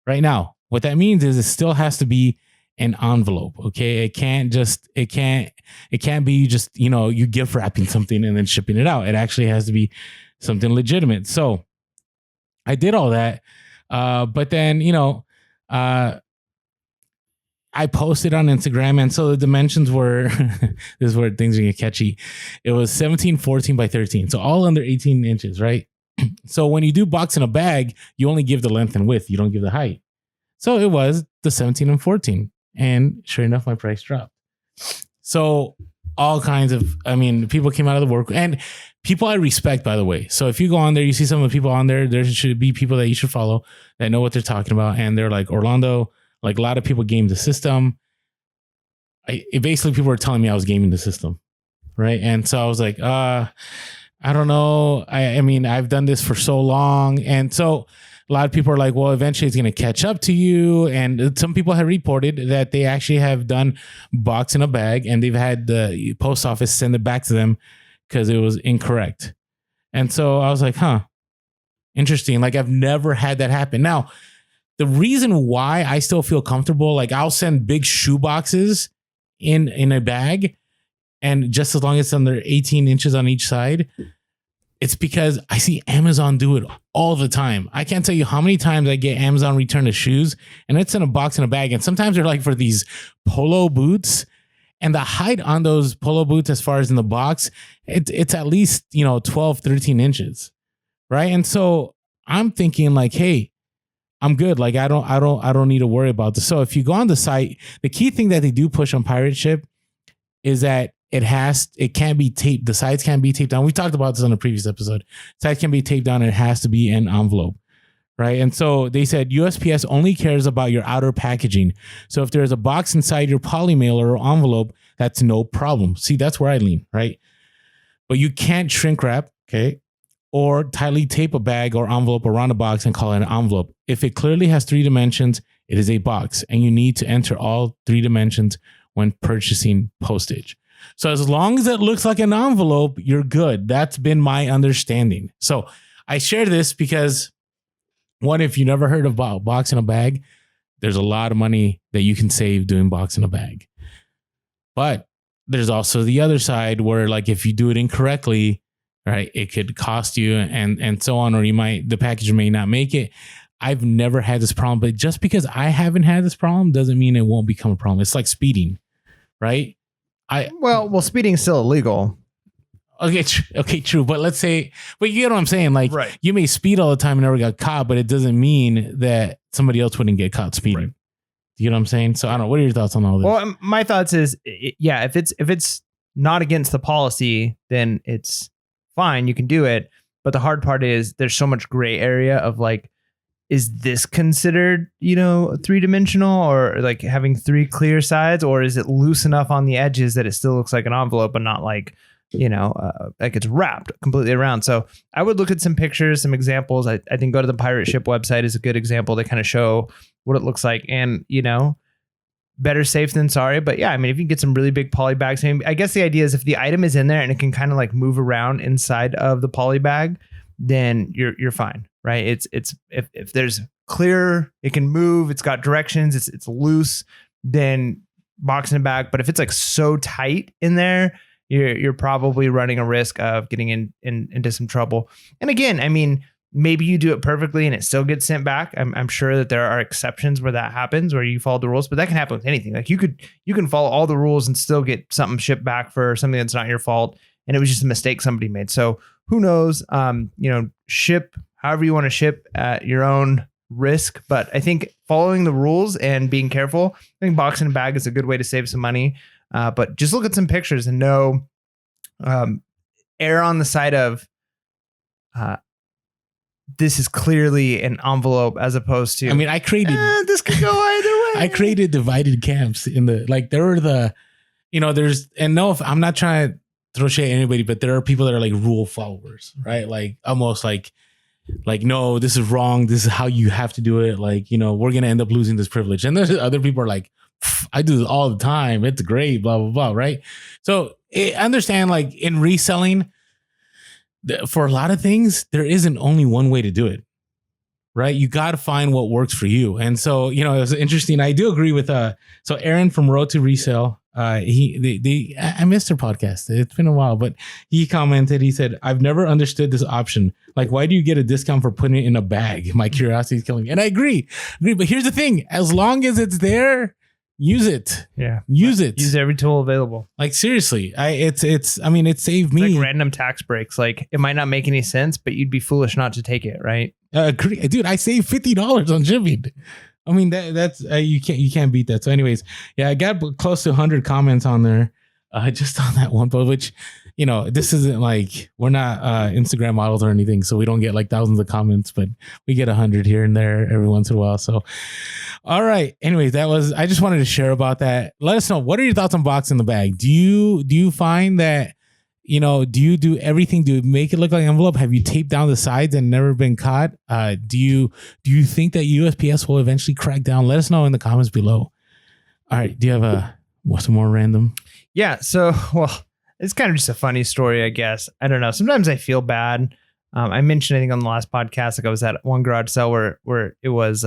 Right now, what that means is it still has to be an envelope. Okay, it can't be just, you know, you gift wrapping something and then shipping it out. It actually has to be something legitimate. So I did all that, but then, you know, I posted on Instagram, and so the dimensions were this is where things are gonna get catchy. It was 1714 by 13, so all under 18 inches, right? So when you do box in a bag, you only give the length and width, you don't give the height. So it was the 17 and 14, and sure enough, my price dropped. So all kinds of, I mean, people came out of the work, and people I respect, by the way. So if you go on there, you see some of the people on there, there should be people that you should follow that know what they're talking about, and they're like, Orlando, like a lot of people game the system. Basically people were telling me I was gaming the system, right? And so I was like, I don't know. I mean, I've done this for so long, and so a lot of people are like, well, eventually it's going to catch up to you. And some people have reported that they actually have done box in a bag, and they've had the post office send it back to them because it was incorrect. And so I was like, interesting. Like I've never had that happen. Now, the reason why I still feel comfortable, like I'll send big shoe boxes in a bag, and just as long as it's under 18 inches on each side, it's because I see Amazon do it all the time. I can't tell you how many times I get Amazon return the shoes, and it's in a box in a bag. And sometimes they're like for these polo boots, and the height on those polo boots, as far as in the box, it's at least, you know, 12, 13 inches. Right. And so I'm thinking like, hey, I'm good. Like I don't need to worry about this. So if you go on the site, the key thing that they do push on Pirate Ship is that it can't be taped. The sides can't be taped down. We talked about this on a previous episode. Sides can be taped down, and it has to be an envelope. Right. And so they said USPS only cares about your outer packaging. So if there's a box inside your poly mailer or envelope, that's no problem. See, that's where I lean. Right. But you can't shrink wrap. Okay. Or tightly tape a bag or envelope around a box and call it an envelope. If it clearly has 3 dimensions, it is a box, and you need to enter all 3 dimensions when purchasing postage. So as long as it looks like an envelope, you're good. That's been my understanding. So I share this because, one, if you never heard about box in a bag, there's a lot of money that you can save doing box in a bag. But there's also the other side where, like, if you do it incorrectly, right, it could cost you and so on, or the package may not make it. I've never had this problem, but just because I haven't had this problem doesn't mean it won't become a problem. It's like speeding, right? Well, speeding's still illegal. Okay, true. But let's say, but you get what I'm saying? Like, right. You may speed all the time and never got caught, but it doesn't mean that somebody else wouldn't get caught speeding. Right. You know what I'm saying? So I don't know. What are your thoughts on all this? Well, my thoughts is, if it's not against the policy, then it's fine. You can do it. But the hard part is there's so much gray area of like, is this considered, three-dimensional or like having three clear sides, or is it loose enough on the edges that it still looks like an envelope, but not like, like it's wrapped completely around. So I would look at some pictures, some examples. I think go to the Pirate Ship website is a good example to kind of show what it looks like. And, better safe than sorry. But yeah, I mean, if you can get some really big poly bags, I guess the idea is if the item is in there and it can kind of like move around inside of the poly bag, then you're fine, right? It's if there's clear, it can move, it's got directions, it's loose, then box in a bag. But if it's like so tight in there, you're probably running a risk of getting into some trouble. And again, I mean, maybe you do it perfectly and it still gets sent back. I'm sure that there are exceptions where that happens, where you follow the rules, but that can happen with anything. Like you can follow all the rules and still get something shipped back for something that's not your fault, and it was just a mistake somebody made. So who knows? Ship however you want to ship at your own risk. But I think following the rules and being careful, I think box in a bag is a good way to save some money. But just look at some pictures and know, err on the side of, this is clearly an envelope as opposed to, I mean, I created, this could go either way. I created divided camps there were I'm not trying to throw shade at anybody, but there are people that are like rule followers, right? Like almost like, no, this is wrong. This is how you have to do it. Like, we're going to end up losing this privilege. And there's other people are like, I do this all the time. It's great, blah, blah, blah. Right. So I understand, like in reselling, for a lot of things, there isn't only one way to do it, right? You got to find what works for you. And so, it was interesting. I do agree with, so Aaron from Road to Resale, I missed her podcast. It's been a while, but he commented, he said, I've never understood this option. Like, why do you get a discount for putting it in a bag? My curiosity is killing me. And I agree. But here's the thing, as long as it's there, use it. Yeah. Use it. Use every tool available. Like seriously, it saved me. It's like random tax breaks. Like it might not make any sense, but you'd be foolish not to take it, right? Dude, I saved $50 on shipping. I mean, that's you can't beat that. So anyways, yeah, I got close to 100 comments on there, just on that one, but which, this isn't like, we're not Instagram models or anything, so we don't get like thousands of comments, but we get 100 here and there every once in a while. So, all right. Anyways, I just wanted to share about that. Let us know, what are your thoughts on box in the bag? Do you find that, do you do everything to make it look like an envelope? Have you taped down the sides and never been caught? Do you think that USPS will eventually crack down? Let us know in the comments below. All right. Do you have some more random? Yeah. So, well, it's kind of just a funny story, I guess. I don't know. Sometimes I feel bad. I mentioned, I think on the last podcast, like I was at one garage sale where it was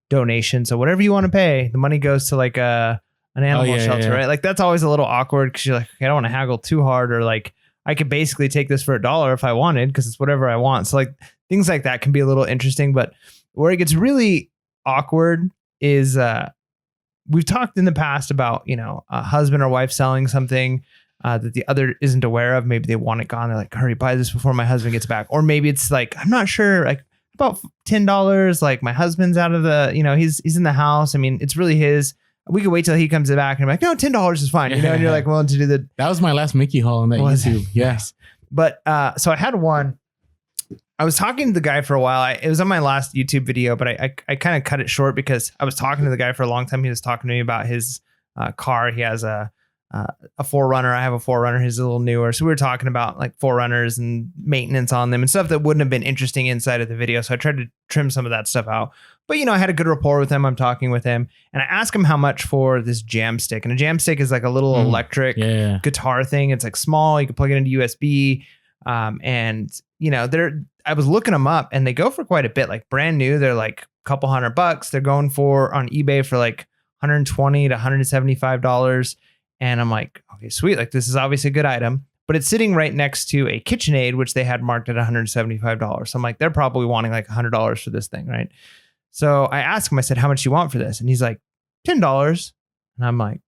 donation. So whatever you want to pay, the money goes to like an animal shelter, right? Like that's always a little awkward because you're like, okay, I don't want to haggle too hard, or like I could basically take this for $1 if I wanted because it's whatever I want. So like things like that can be a little interesting, but where it gets really awkward is we've talked in the past about, a husband or wife selling something that the other isn't aware of. Maybe they want it gone. They're like, hurry, buy this before my husband gets back. Or maybe it's like, I'm not sure, like about $10. Like my husband's out of the, he's in the house. I mean, it's really his. We could wait till he comes back and I'm like, no, $10 is fine. And you're like willing to do the. That was my last Mickey haul on that YouTube. Yes. But so I had one. I was talking to the guy for a while. It was on my last YouTube video, but I kind of cut it short because I was talking to the guy for a long time. He was talking to me about his car. He has a 4Runner. I have a 4Runner. He's a little newer. So we were talking about like 4Runners and maintenance on them and stuff that wouldn't have been interesting inside of the video. So I tried to trim some of that stuff out. But, I had a good rapport with him. I'm talking with him and I asked him how much for this jam stick. And a jam stick is like a little electric guitar thing. It's like small. You can plug it into USB. I was looking them up and they go for quite a bit, like brand new. They're like a couple $100. They're going for on eBay for like $120 to $175. And I'm like, okay, sweet. Like this is obviously a good item, but it's sitting right next to a KitchenAid, which they had marked at $175. So I'm like, they're probably wanting like $100 for this thing. Right. So I asked him, I said, how much do you want for this? And he's like, $10. And I'm like,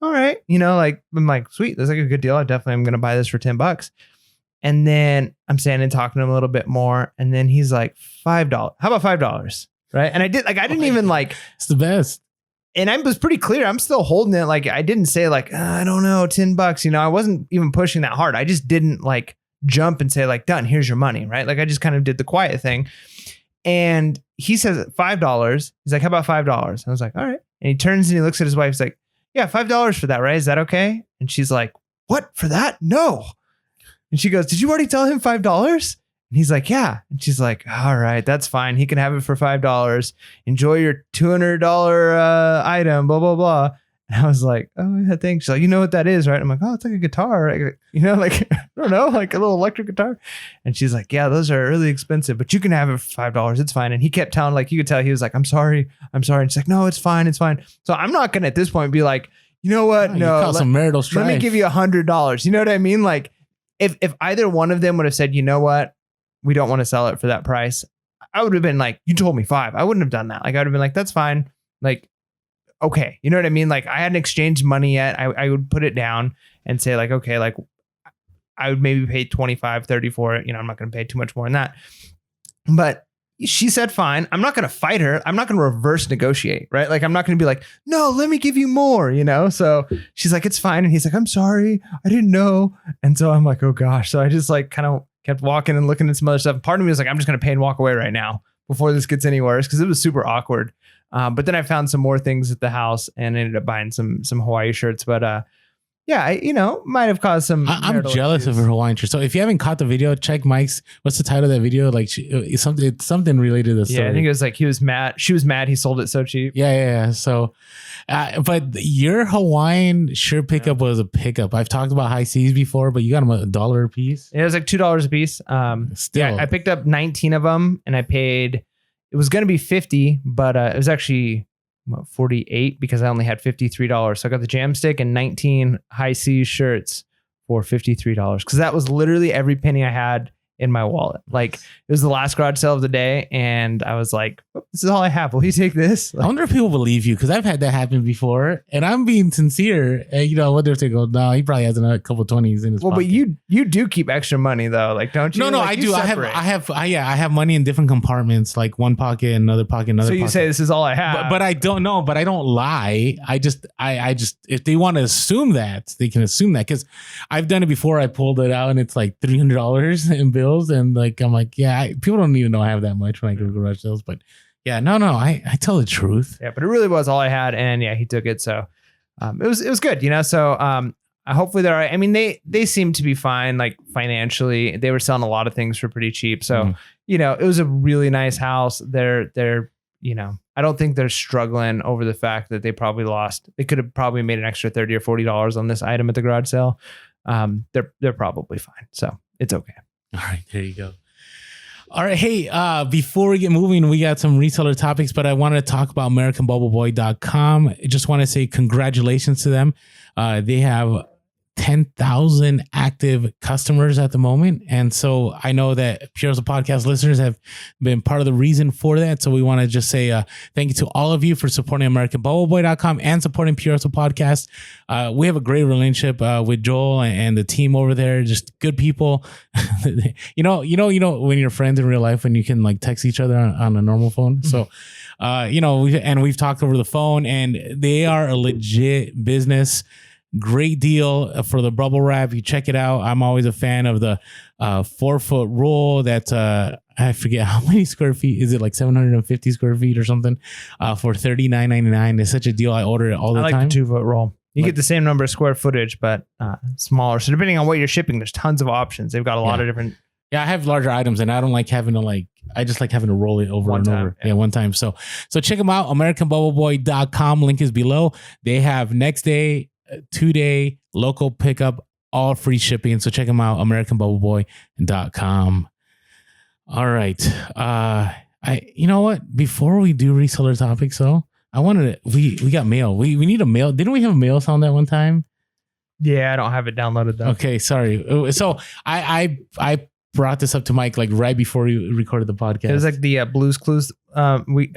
all right. I'm like, sweet. That's like a good deal. I definitely am going to buy this for $10. And then I'm standing talking to him a little bit more. And then he's like, $5. How about $5? Right. And I didn't even like, it's the best. And I was pretty clear. I'm still holding it. Like I didn't say like, I don't know, $10. I wasn't even pushing that hard. I just didn't like jump and say like, done, here's your money, right? Like I just kind of did the quiet thing. And he says $5. He's like, how about $5? I was like, all right. And he turns and he looks at his wife. He's like, yeah, $5 for that, right? Is that okay? And she's like, what, for that? No. And she goes, did you already tell him $5? And he's like, yeah. And she's like, all right, that's fine. He can have it for $5. Enjoy your $200 item, blah, blah, blah. And I was like, oh, yeah, thanks. She's like, you know what that is, right? I'm like, oh, it's like a guitar. Like, I don't know, like a little electric guitar. And she's like, yeah, those are really expensive, but you can have it for $5. It's fine. And he kept telling, like, you could tell he was like, I'm sorry. And she's like, no, it's fine. So I'm not going to at this point be like, you know what? No, some marital strife. Let me give you $100. You know what I mean? Like if either one of them would have said, you know what? We don't want to sell it for that price. I would have been like, you told me $5. I wouldn't have done that. Like I would have been like, that's fine. Like, okay. You know what I mean? Like I hadn't exchanged money yet. I would put it down and say like, okay, like I would maybe pay 25, 30 for it. You know, I'm not going to pay too much more than that. But she said, fine. I'm not going to fight her. I'm not going to reverse negotiate, right? Like, I'm not going to be like, no, let me give you more, you know? So she's like, it's fine. And he's like, I'm sorry. I didn't know. And so I'm like, oh gosh. So I just like kind of kept walking and looking at some other stuff. Part of me was like, I'm just going to pay and walk away right now before this gets any worse. Cause it was super awkward. But then I found some more things at the house and ended up buying some Hawaii shirts. But yeah, I might have caused some. I'm jealous of her Hawaiian shirt. So if you haven't caught the video, check Mike's. What's the title of that video? Like it's something related to the story. Yeah, I think it was like he was mad. She was mad. He sold it so cheap. Yeah. So, but your Hawaiian shirt pickup was a pickup. I've talked about high seas before, but you got them $1 a piece. It was like $2 a piece. Still, yeah, I picked up 19 of them, and I paid. It was going to be 50, but it was actually 48 because I only had $53. So I got the jam stick and 19 high seas shirts for $53 because that was literally every penny I had in my wallet. Like it was the last garage sale of the day, and I was like, oh, "This is all I have. Will you take this?" Like, I wonder if people believe you because I've had that happen before, and I'm being sincere. And I wonder if they go, "No, he probably has a couple 20s in his pocket." But you do keep extra money though, like don't you? No, like, I do. I have money in different compartments, like one pocket, another pocket, another. So you pocket. say this is all I have, but I don't know. But I don't lie. I just if they want to assume that, they can assume that because I've done it before. I pulled it out and it's like $300 in bills, and like I'm like, yeah, people don't even know I have that much when I go to garage sales. But yeah, no, I tell the truth. Yeah, but it really was all I had, and yeah, he took it. So it was good, So hopefully they're all right. I mean, they seem to be fine, like financially. They were selling a lot of things for pretty cheap. So it was a really nice house. They're I don't think they're struggling over the fact that they probably lost. They could have probably made an extra $30 or $40 on this item at the garage sale. They're probably fine. So it's okay. All right, there you go. All right. Hey, before we get moving, we got some reseller topics, but I wanted to talk about AmericanBubbleBoy.com. I just want to say congratulations to them. They have 10,000 active customers at the moment. And so I know that Pure Hustle Podcast listeners have been part of the reason for that. So we want to just say thank you to all of you for supporting AmericanBubbleBoy.com and supporting Pure Hustle Podcast. We have a great relationship with Joel and the team over there. Just good people. you know, when you're friends in real life, when you can like text each other on a normal phone. Mm-hmm. So, we've talked over the phone, and they are a legit business. Great deal for the bubble wrap. You check it out. I'm always a fan of the 4-foot roll. That's I forget how many square feet. Is it like 750 square feet or something? For $39.99. It's such a deal. I order it all the time. I like the 2-foot roll. You get the same number of square footage, but smaller. So depending on what you're shipping, there's tons of options. They've got a lot of different. Yeah, I have larger items, and I don't like having to I just like having to roll it over and over. Yeah, one time. So check them out. AmericanBubbleBoy.com. Link is below. They have next day, 2-day local pickup, all free shipping. So check them out, AmericanBubbleBoy.com. All right. You know what? Before we do reseller topics, though, I wanted to, we got mail. We need a mail. Didn't we have a mail sound that one time? Yeah, I don't have it downloaded though. Okay, sorry. So I brought this up to Mike like right before we recorded the podcast. It was like the Blues Clues we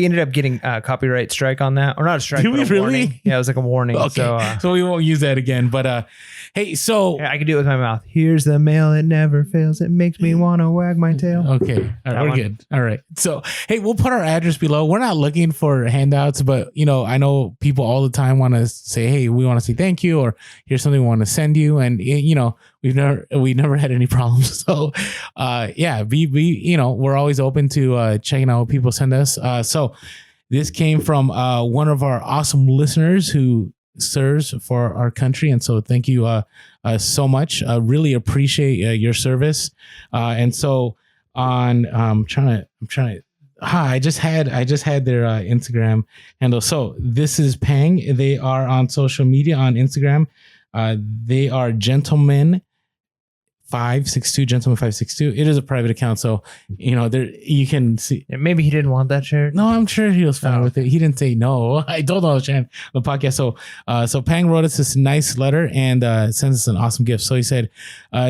ended up getting a copyright strike on that, or not a strike. Did we but a really? warning. Yeah, it was like a warning. Okay, so we won't use that again. But hey, so I can do it with my mouth. Here's the mail, it never fails. It makes me want to wag my tail. Okay, all right, we're good. All right, so hey, we'll put our address below. We're not looking for handouts, but I know people all the time want to say, hey, we want to say thank you, or here's something we want to send you, and we've never had any problems. So we're always open to checking out what people send us. So this came from one of our awesome listeners who serves for our country, and so thank you so much. I really appreciate your service. And so on, I just had their Instagram handle. So this is Pang. They are on social media on Instagram. They are Gentleman 562, Gentleman 562. It is a private account, so there you can see. Maybe he didn't want that shirt. No, I'm sure he was fine with it. He didn't say no. I told him I was sharing the podcast. So Pang wrote us this nice letter and sends us an awesome gift. So he said,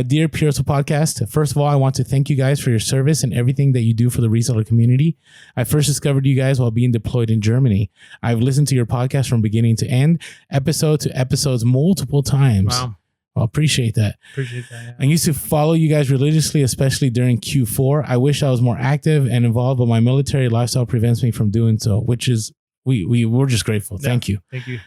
"Dear Pure Podcast, first of all, I want to thank you guys for your service and everything that you do for the reseller community. I first discovered you guys while being deployed in Germany. I've listened to your podcast from beginning to end, episode to episodes multiple times." Wow. Well, appreciate that. Yeah. I used to follow you guys religiously, especially during Q4. I wish I was more active and involved, but my military lifestyle prevents me from doing so, which is, we're just grateful. Yeah. Thank you. Thank you.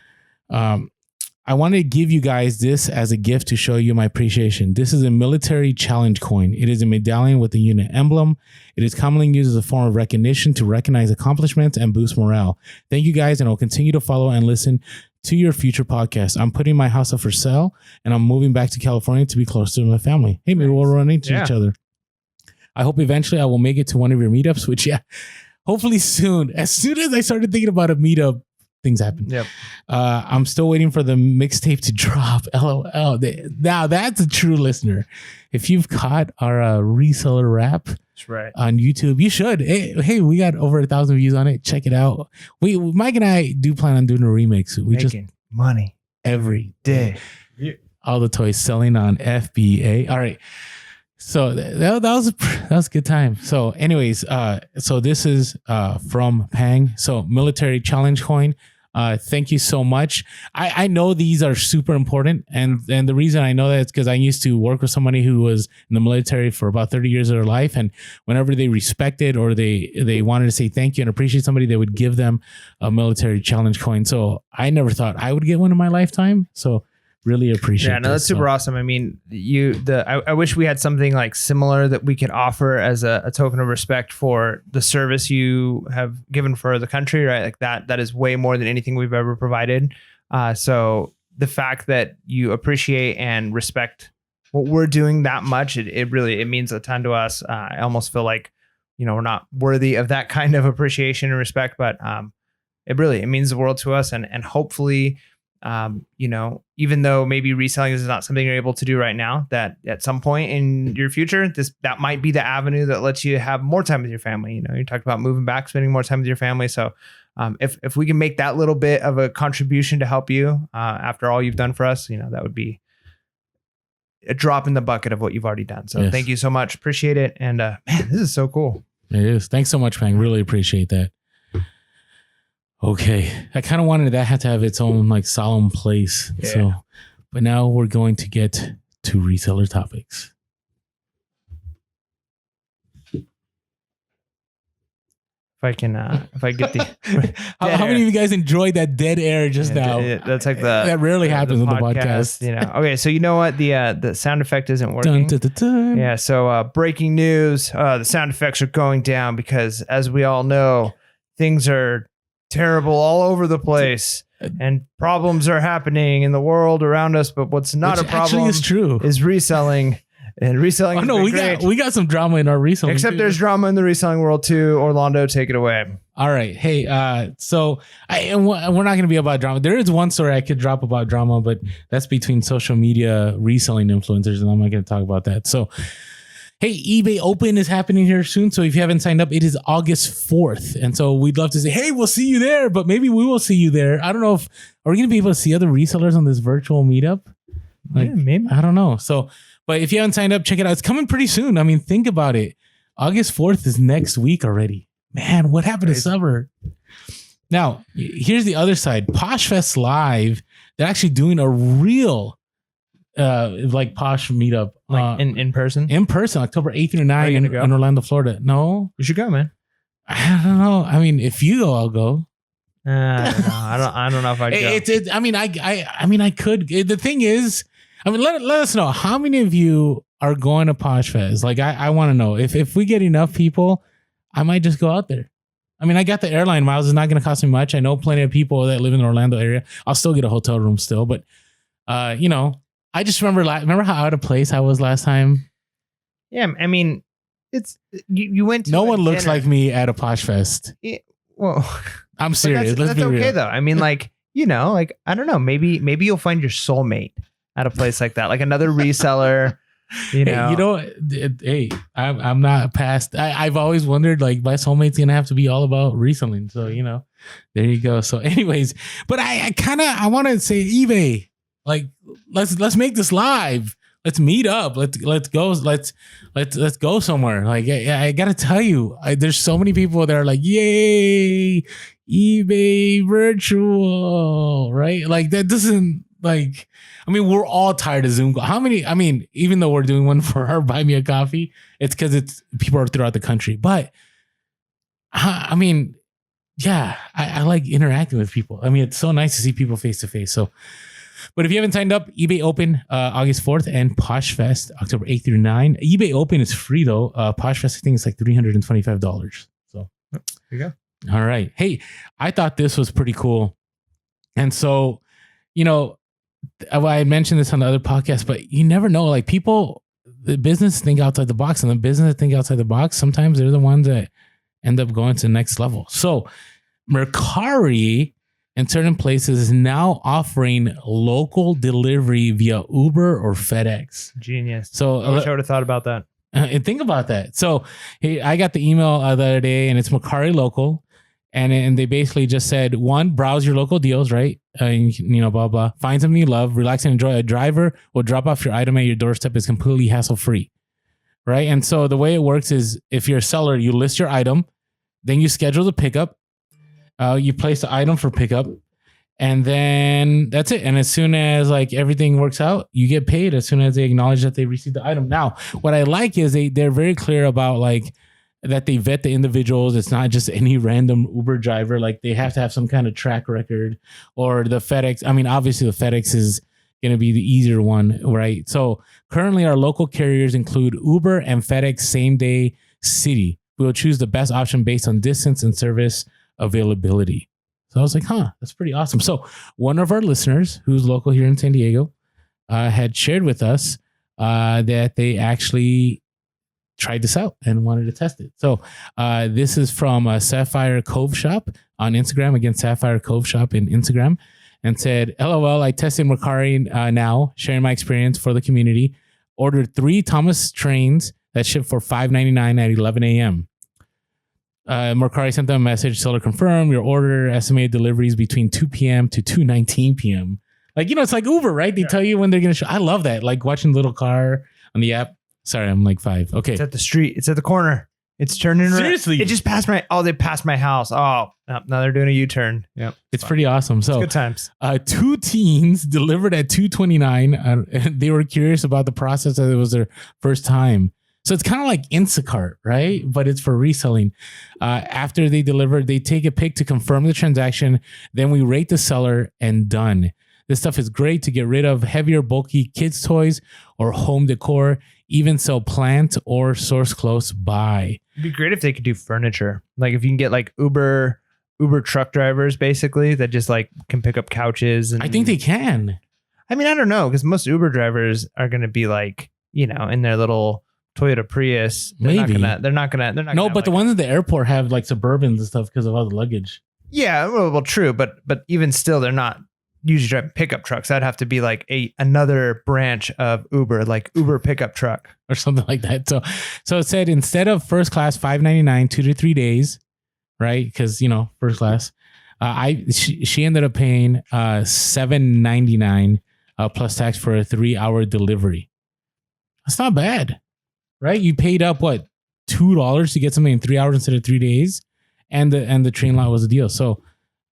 I want to give you guys this as a gift to show you my appreciation. This is a military challenge coin. It is a medallion with the unit emblem. It is commonly used as a form of recognition to recognize accomplishments and boost morale. Thank you guys, and I'll continue to follow and listen to your future podcast. I'm putting my house up for sale, and I'm moving back to California to be closer to my family. Hey, maybe we'll run into each other. I hope eventually I will make it to one of your meetups, which, hopefully soon. As soon as I started thinking about a meetup, things happen. Yep. I'm still waiting for the mixtape to drop. LOL. Now that's a true listener. If you've caught our reseller rap, that's right, on YouTube, you should. Hey, we got over 1,000 views on it. Check it out. Mike and I do plan on doing a remix. We making just money every day. All the toys selling on FBA. All right. So that was a good time. So anyways, so this is from Pang. So military challenge coin. Thank you so much. I know these are super important, and the reason I know that is because I used to work with somebody who was in the military for about 30 years of their life, and whenever they respected or they wanted to say thank you and appreciate somebody, they would give them a military challenge coin. So I never thought I would get one in my lifetime. So really appreciate it. Yeah, no, that's super awesome. I mean, I wish we had something like similar that we could offer as a token of respect for the service you have given for the country, right? Like that is way more than anything we've ever provided. So the fact that you appreciate and respect what we're doing that much, it really means a ton to us. I almost feel like, we're not worthy of that kind of appreciation and respect, but it means the world to us, and hopefully, even though maybe reselling is not something you're able to do right now, that at some point in your future, that might be the avenue that lets you have more time with your family. You talked about moving back, spending more time with your family. So if we can make that little bit of a contribution to help you after all you've done for us, that would be a drop in the bucket of what you've already done. So Thank you so much. Appreciate it. And man, this is so cool. It is. Thanks so much, Pang. Really appreciate that. Okay, I kind of wanted that to have its own like solemn place. Yeah. So, but now we're going to get to reseller topics. If I get the how many of you guys enjoyed that dead air just now? That's like that rarely happens on the podcast. Okay, so you know what, the sound effect isn't working. Dun, dun, dun, dun. Yeah. So breaking news: the sound effects are going down because, as we all know, things are terrible all over the place, and problems are happening in the world around us. But what's not a problem is reselling. And reselling. Oh no, we got some drama in our reselling. Except there's drama in the reselling world too. Orlando, take it away. All right. Hey, so we're not going to be about drama. There is one story I could drop about drama, but that's between social media reselling influencers, and I'm not going to talk about that. So, hey, eBay Open is happening here soon. So if you haven't signed up, it is August 4th. And so we'd love to say, hey, we'll see you there, but maybe we will see you there. I don't know if, are we going to be able to see other resellers on this virtual meetup? Like, yeah, maybe. I don't know. So, but if you haven't signed up, check it out. It's coming pretty soon. I mean, think about it. August 4th is next week already. Man, what happened to Crazy. summer? Now, here's the other side. PoshFest Live, they're actually doing a real like Posh meetup. Like in person? In person, October 8th through 9th Are you in, gonna go? in Orlando, Florida. No, You should go, man. I don't know. I mean, if you go, I'll go. I don't know. I don't know if I'd go. I mean, I could. The thing is, I mean, let us know how many of you are going to PoshFest. Like, I want to know if we get enough people, I might just go out there. I mean, I got the airline miles. It's not going to cost me much. I know plenty of people that live in the Orlando area. I'll still get a hotel room still, but you know, I just remember how out of place I was last time. Yeah, I mean, it's you went to No a one looks dinner. like me at a PoshFest. Yeah, well, I'm but serious. Let's that's be okay real. though. I mean, like, you know, like, I don't know, maybe you'll find your soulmate at a place like that, like another reseller. Hey, I'm not past. I've always wondered, like, my soulmate's gonna have to be all about reselling. So, you know, there you go. So, anyways, but I want to say eBay. Like, let's make this live. Let's meet up. Let's go. Let's go somewhere. Like, I gotta tell you, there's so many people that are like, yay, eBay virtual, right? Like, that doesn't, like, I mean, we're all tired of Zoom. How many? I mean, even though we're doing one for our Buy Me a Coffee, it's because it's people are throughout the country. But I mean, yeah, I like interacting with people. I mean, it's so nice to see people face to face. So, but if you haven't signed up, eBay Open August 4th and PoshFest October 8th through 9. eBay Open is free though. PoshFest, I think it's like $325. So there you go. All right. Hey, I thought this was pretty cool. And so, you know, I mentioned this on the other podcast, but you never know. Like, people, the business think outside the box, and the business think outside the box. Sometimes they're the ones that end up going to the next level. So Mercari in certain places is now offering local delivery via Uber or FedEx. Genius. So I wish I would have thought about that. and think about that. So hey, I got the email the other day, and it's Mercari Local. And they basically just said, one, browse your local deals, right? You know, blah, blah. Find something you love, relax and enjoy. A driver will drop off your item at your doorstep. Is completely hassle-free, right? And so the way it works is, if you're a seller, you list your item, then you schedule the pickup. You place the item for pickup, and then that's it. And as soon as, like, everything works out, you get paid as soon as they acknowledge that they received the item. Now, what I like is they're very clear about, like, that they vet the individuals. It's not just any random Uber driver. Like, they have to have some kind of track record. Or the FedEx. I mean, obviously the FedEx is going to be the easier one, right? So currently our local carriers include Uber and FedEx Same Day City. We will choose the best option based on distance and service availability. So I was like, that's pretty awesome. So one of our listeners who's local here in San Diego had shared with us that they actually tried this out and wanted to test it. So this is from Sapphire Cove Shop on Instagram. Again, Sapphire Cove Shop in Instagram, and said, LOL, I tested Mercari now, sharing my experience for the community. Ordered 3 Thomas trains that shipped for $5.99 at 11 a.m. Mercari sent them a message, seller confirm your order, estimated deliveries between 2 p.m. to 2:19 p.m. Like, you know, it's like Uber, right? They tell you when they're going to show. I love that. Like, watching little car on the app. Sorry, I'm like 5. Okay. It's at the street. It's at the corner. It's turning around. Seriously? It just passed they passed my house. Oh, now they're doing a U-turn. Yep. It's pretty awesome. So good times. 2 teens delivered at 2:29. They were curious about the process as it was their first time. So it's kind of like Instacart, right? But it's for reselling. After they deliver, they take a pic to confirm the transaction. Then we rate the seller and done. This stuff is great to get rid of heavier, bulky kids' toys or home decor. Even sell plant or source close by. It'd be great if they could do furniture. Like, if you can get like Uber truck drivers, basically, that just like can pick up couches. And I think they can. I mean, I don't know, because most Uber drivers are going to be like, you know, in their little Toyota Prius. They're not gonna. No, but the ones at the airport have like Suburbans and stuff because of all the luggage. Yeah, well, true, but even still, they're not usually driving pickup trucks. That'd have to be like another branch of Uber, like Uber pickup truck or something like that. So it said, instead of first class $5.99, 2 to 3 days, right? Because, you know, first class. She ended up paying $7.99 plus tax for a 3-hour delivery. That's not bad, right? You paid up what, $2 to get something in 3 hours instead of 3 days, and the train lot was a deal. So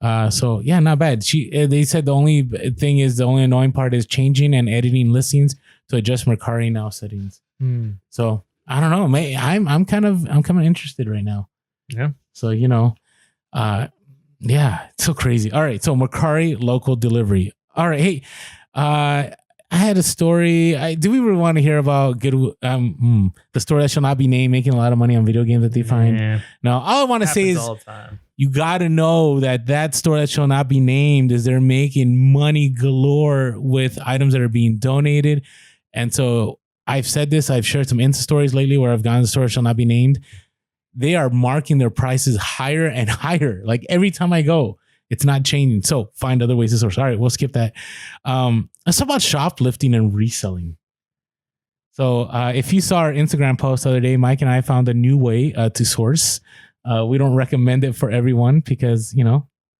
yeah, not bad. They said the only thing is, the only annoying part is changing and editing listings to adjust Mercari Now settings. So I don't know. I'm kind of interested right now. Yeah. So yeah, it's so crazy. All right, so Mercari local delivery. All right, hey, I had a story. Do we really want to hear about the story that shall not be named, making a lot of money on video games that they find? Yeah. No, all I want to say is all the time. You got to know that store that shall not be named is they're making money galore with items that are being donated. And so I've said this, I've shared some Insta stories lately where I've gone to the store that shall not be named. They are marking their prices higher and higher. Like every time I go, it's not changing. So find other ways to source. All right, we'll skip that. Let's talk about shoplifting and reselling. So if you saw our Instagram post the other day, Mike and I found a new way to source. We don't recommend it for everyone because,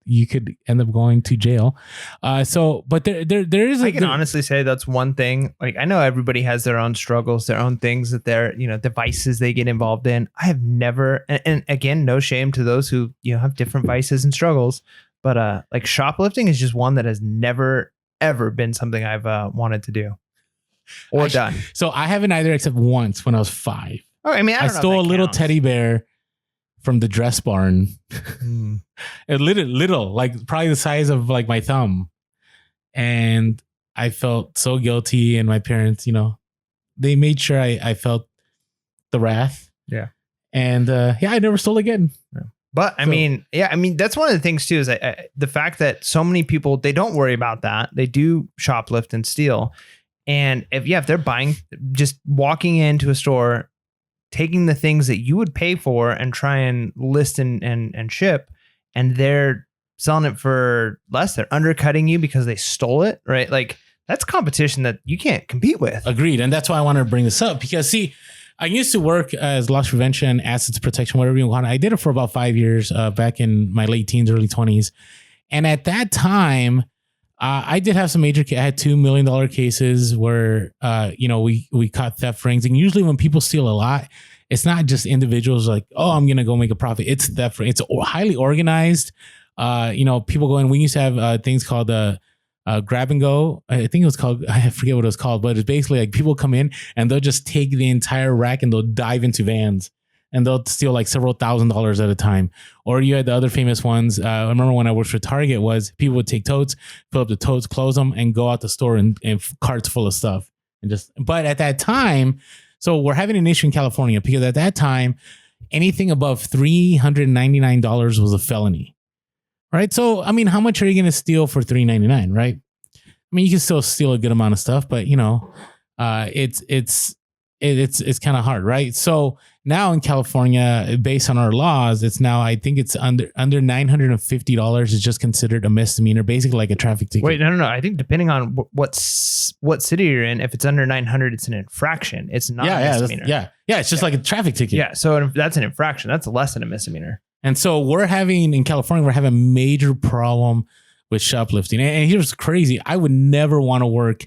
you could end up going to jail. But there is. I can honestly say that's one thing. Like, I know everybody has their own struggles, their own things that they're, devices they get involved in. I have never, and again, no shame to those who, have different vices and struggles. But like shoplifting is just one that has never, ever been something I've wanted to do or done. So I haven't either, except once when I was 5. Oh, I mean, I stole a little teddy bear from the dress barn. A little, like probably the size of like my thumb. And I felt so guilty. And my parents, they made sure I felt the wrath. Yeah. And I never stole again. Yeah. But I mean, that's one of the things too, is the fact that so many people, they don't worry about that. They do shoplift and steal. And if they're buying, just walking into a store, taking the things that you would pay for and try and list and ship, and they're selling it for less, they're undercutting you because they stole it, right? Like, that's competition that you can't compete with. Agreed. And that's why I wanted to bring this up, because see, I used to work as loss prevention, assets protection, whatever you want. I did it for about 5 years back in my late teens, early 20s. And at that time, I did have some major. I had $2 million cases where, we caught theft rings. And usually when people steal a lot, it's not just individuals like, oh, I'm going to go make a profit. It's theft. It's highly organized. People go in. We used to have things called grab and go. I think it was called, I forget what it was called, but it's basically like people come in and they'll just take the entire rack and they'll dive into vans and they'll steal like several $1,000s at a time. Or you had the other famous ones. I remember when I worked for Target, was people would take totes, fill up the totes, close them, and go out the store and carts full of stuff. But at that time, so we're having an issue in California because at that time, anything above $399 was a felony. Right. So, I mean, how much are you going to steal for $3.99? Right. I mean, you can still steal a good amount of stuff, but it's kind of hard. Right. So now in California, based on our laws, it's now, I think it's under $950 is just considered a misdemeanor, basically like a traffic ticket. Wait, no. I think depending on what city you're in, if it's under 900, it's an infraction. It's not a misdemeanor. Yeah. It's just like a traffic ticket. Yeah. So if that's an infraction, that's less than a misdemeanor. And so in California, we're having a major problem with shoplifting. And here's crazy. I would never want to work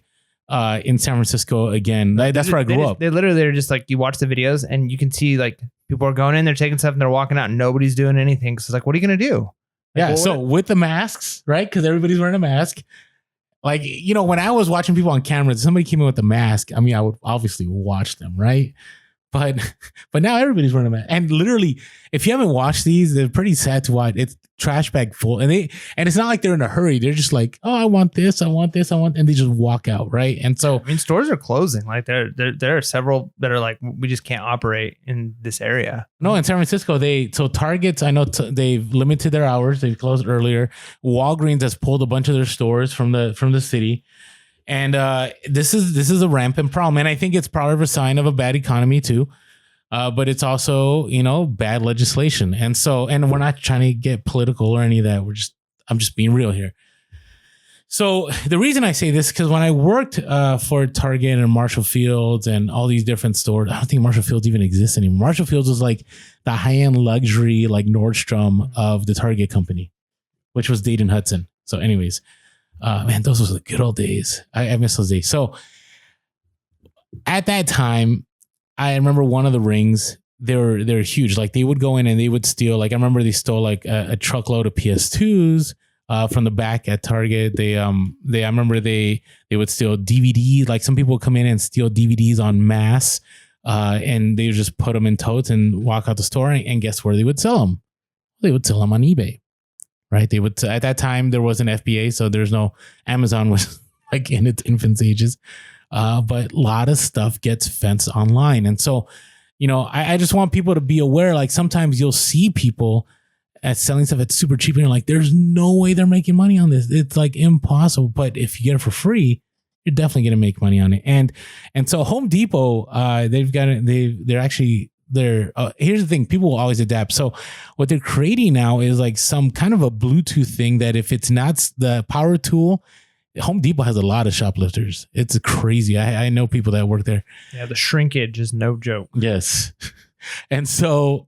in San Francisco again. That's where I grew up. They literally are just like, you watch the videos and you can see like people are going in, they're taking stuff and they're walking out and nobody's doing anything. So it's like, what are you going to do? Like, so with the masks, right? Because everybody's wearing a mask. Like, when I was watching people on camera, somebody came in with a mask. I mean, I would obviously watch them, right? But now everybody's wearing a mask. And literally, if you haven't watched these, they're pretty sad to watch. It's trash bag full. And it's not like they're in a hurry. They're just like, oh, I want this, and they just walk out, right? And so, I mean, stores are closing. Like there are several that are like, we just can't operate in this area. No, in San Francisco, Targets, I know they've limited their hours. They've closed earlier. Walgreens has pulled a bunch of their stores from the city. And this is a rampant problem. And I think it's probably a sign of a bad economy too. But it's also, bad legislation. And we're not trying to get political or any of that. I'm just being real here. So the reason I say this is because when I worked for Target and Marshall Fields and all these different stores, I don't think Marshall Fields even exists anymore. Marshall Fields was like the high-end luxury, like Nordstrom of the Target company, which was Dayton Hudson. So anyways, man, those were the good old days. I miss those days. So at that time, I remember one of the rings, they're huge. Like they would go in and they would steal. Like I remember they stole like a truckload of PS2s from the back at Target. I remember they would steal DVD. Like some people would come in and steal DVDs en masse, and they would just put them in totes and walk out the store. And guess where they would sell them? They would sell them on eBay, right? They would. At that time there wasn't FBA, so there's no Amazon was like in its infant stages. But a lot of stuff gets fenced online, and so. I just want people to be aware. Like sometimes you'll see people at selling stuff at super cheap and you're like, there's no way they're making money on this. It's like impossible. But if you get it for free, you're definitely going to make money on it. And so Home Depot, they've got it. Here's the thing. People will always adapt. So what they're creating now is like some kind of a Bluetooth thing that if it's not the power tool, Home Depot has a lot of shoplifters. It's crazy. I know people that work there. Yeah, the shrinkage is no joke. Yes. And so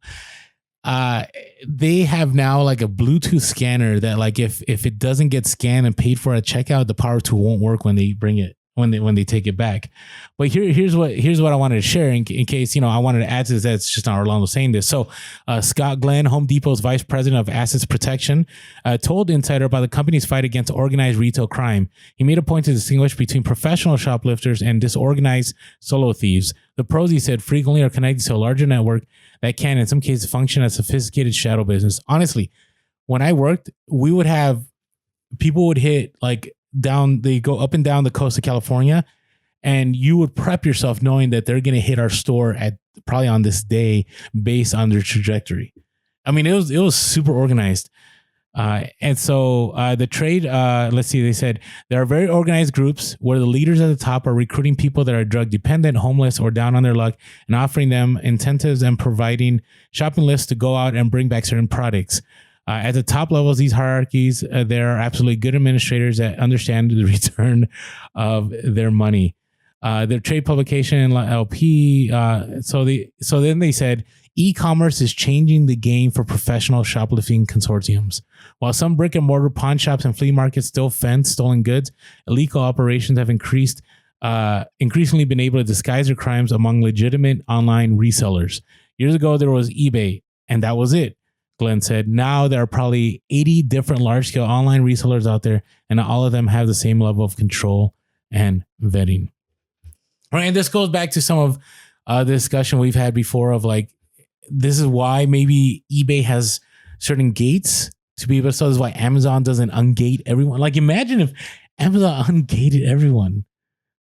they have now like a Bluetooth scanner that like if it doesn't get scanned and paid for at checkout, the power tool won't work when they bring it when they take it back. But here's what I wanted to share in case, I wanted to add to this. That's just not Orlando saying this. So Scott Glenn, Home Depot's vice president of assets protection, told Insider about the company's fight against organized retail crime. He made a point to distinguish between professional shoplifters and disorganized solo thieves. The pros, he said, frequently are connected to a larger network that can, in some cases, function as sophisticated shadow business. Honestly, when I worked, we would have people would hit like they go up and down the coast of California, and you would prep yourself knowing that they're going to hit our store at probably on this day based on their trajectory. I mean, it was super organized. And so the trade, let's see, they said there are very organized groups where the leaders at the top are recruiting people that are drug dependent, homeless, or down on their luck, and offering them incentives and providing shopping lists to go out and bring back certain products. At the top levels, these hierarchies, there are absolutely good administrators that understand the return of their money. Their trade publication, LP. So then they said, e-commerce is changing the game for professional shoplifting consortiums. While some brick and mortar pawn shops and flea markets still fence stolen goods, illegal operations have increasingly been able to disguise their crimes among legitimate online resellers. Years ago, there was eBay, and that was it. Glenn said, now there are probably 80 different large-scale online resellers out there, and all of them have the same level of control and vetting. All right, and this goes back to some of the discussion we've had before of like, this is why maybe eBay has certain gates to be able to sell. This is why Amazon doesn't ungate everyone. Like imagine if Amazon ungated everyone.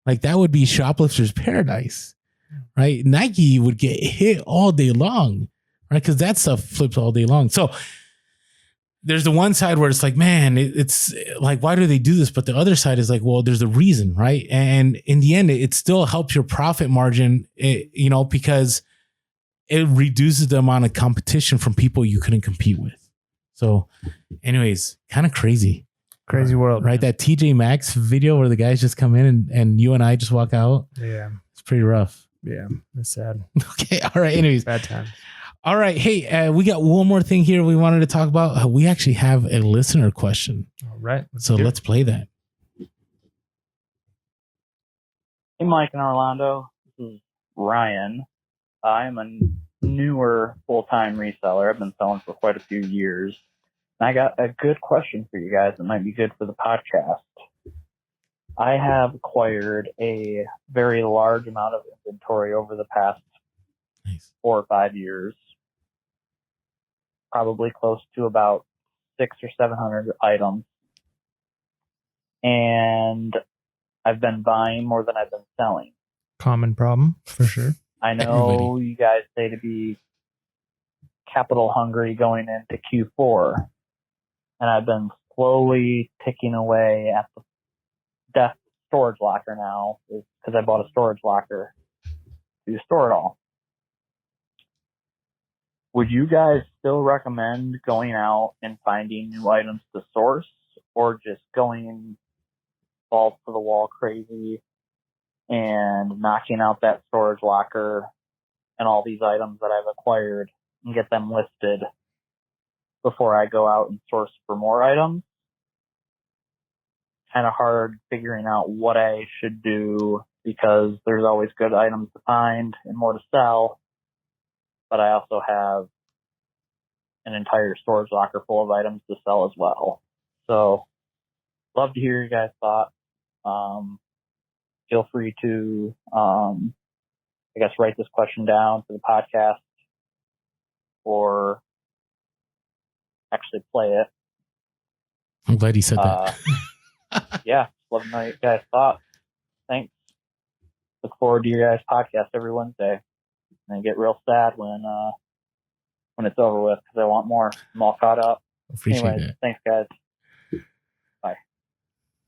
Like that would be shoplifters' paradise, right? Nike would get hit all day long. Right, because that stuff flips all day long. So there's the one side where it's like, man, it's like, why do they do this? But the other side is like, well, there's a reason, right? And in the end, it still helps your profit margin, because it reduces the amount of competition from people you couldn't compete with. So, anyways, kind of crazy World, right? Man. That TJ Maxx video where the guys just come in and you and I just walk out. Yeah, it's pretty rough. Yeah, it's sad. Okay, all right. Anyways, bad time. All right. Hey, we got one more thing here we wanted to talk about. We actually have a listener question. All right. Let's play that. Hey, Mike and Orlando. This is Ryan. I'm a newer full-time reseller. I've been selling for quite a few years. And I got a good question for you guys that might be good for the podcast. I have acquired a very large amount of inventory over the past 4 or 5 years. Probably close to about 600 or 700 items. And I've been buying more than I've been selling. Common problem, for sure. I know you guys say to be capital hungry going into Q4. And I've been slowly ticking away at the desk storage locker now because I bought a storage locker to store it all. Would you guys still recommend going out and finding new items to source, or just going balls to the wall crazy and knocking out that storage locker and all these items that I've acquired and get them listed before I go out and source for more items? Kind of hard figuring out what I should do because there's always good items to find and more to sell. but I also have an entire storage locker full of items to sell as well. So love to hear your guys' thoughts. Feel free to, I guess, write this question down for the podcast or actually play it. I'm glad he said that. Yeah, love to know your guys' thoughts. Thanks. Look forward to your guys' podcast every Wednesday. And I get real sad when it's over with because I want more. I'm all caught up. Appreciate Anyways, it. thanks, guys. Bye.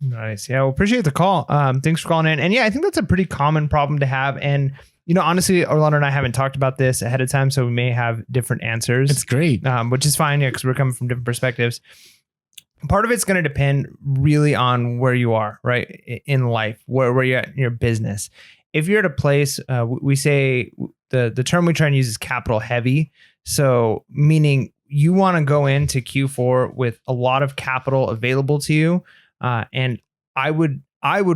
Nice. Yeah. Well, appreciate the call. Thanks for calling in. And yeah, I think that's a pretty common problem to have. And, you know, honestly, Orlando and I haven't talked about this ahead of time, so we may have different answers. It's great. Which is fine. Yeah. Cause we're coming from different perspectives. Part of it's going to depend really on where you are, right? In life, where you're at in your business. If you're at a place, we say the term we try and use is capital heavy. So meaning you want to go into Q4 with a lot of capital available to you. And I would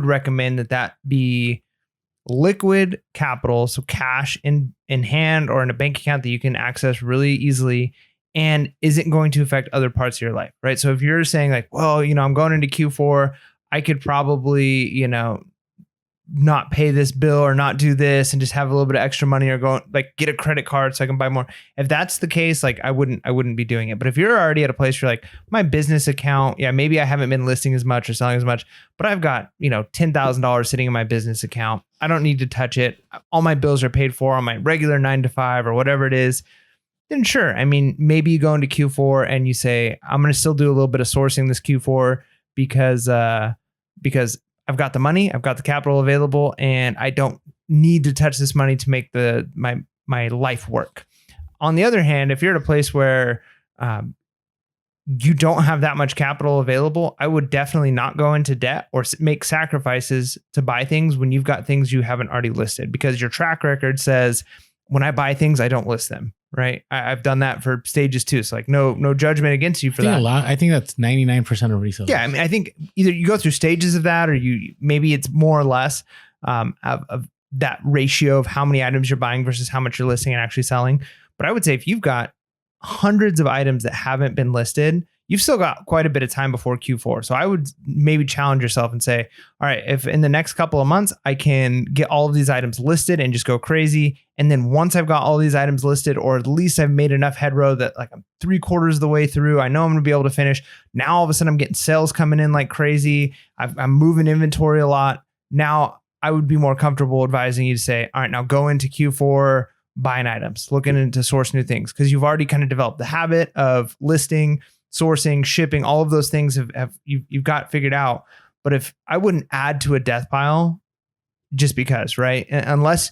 recommend that be liquid capital. So cash in hand or in a bank account that you can access really easily and isn't going to affect other parts of your life, right? So if you're saying like, well, you know, I'm going into Q4, I could probably, you know, not pay this bill or not do this and just have a little bit of extra money or go like get a credit card so I can buy more. If that's the case, like I wouldn't be doing it. But if you're already at a place where like my business account, yeah, maybe I haven't been listing as much or selling as much, but I've got, you know, $10,000 sitting in my business account. I don't need to touch it. All my bills are paid for on my regular 9 to 5 or whatever it is. Then sure. I mean, maybe you go into Q4 and you say, I'm going to still do a little bit of sourcing this Q4 because I've got the money, I've got the capital available, and I don't need to touch this money to make my life work. On the other hand, if you're at a place where you don't have that much capital available, I would definitely not go into debt or make sacrifices to buy things when you've got things you haven't already listed, because your track record says when I buy things, I don't list them. Right. I've done that for stages too. So like no judgment against you for that. I think that's 99% of resellers. Yeah. I mean, I think either you go through stages of that or maybe it's more or less of that ratio of how many items you're buying versus how much you're listing and actually selling. But I would say if you've got hundreds of items that haven't been listed, you've still got quite a bit of time before Q4. So I would maybe challenge yourself and say, all right, if in the next couple of months, I can get all of these items listed and just go crazy. And then once I've got all these items listed, or at least I've made enough headrow that like I'm 3/4 of the way through, I know I'm going to be able to finish. Now, all of a sudden I'm getting sales coming in like crazy. I'm moving inventory a lot. Now I would be more comfortable advising you to say, all right, now go into Q4, buying items, looking into source new things, because you've already kind of developed the habit of listing, sourcing, shipping, all of those things you've got figured out. But if I wouldn't add to a death pile just because, right? Unless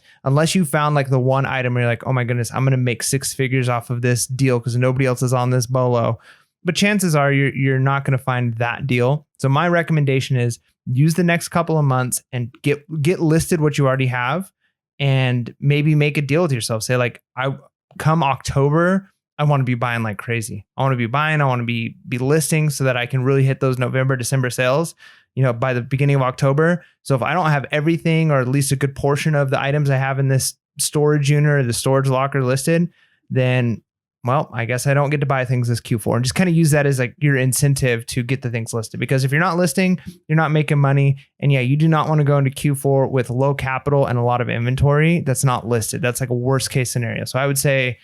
you found like the one item where you're like, oh my goodness, I'm going to make 6 figures off of this deal because nobody else is on this BOLO. But chances are you're not going to find that deal. So my recommendation is use the next couple of months and get listed what you already have, and maybe make a deal with yourself. Say like, I come October, I want to be buying like crazy. I want to be listing so that I can really hit those November, December sales, you know, by the beginning of October. So if I don't have everything, or at least a good portion of the items I have in this storage unit or the storage locker listed, then, well, I guess I don't get to buy things this Q4. And just kind of use that as like your incentive to get the things listed. Because if you're not listing, you're not making money. And yeah, you do not want to go into Q4 with low capital and a lot of inventory that's not listed. That's like a worst case scenario. So I would say,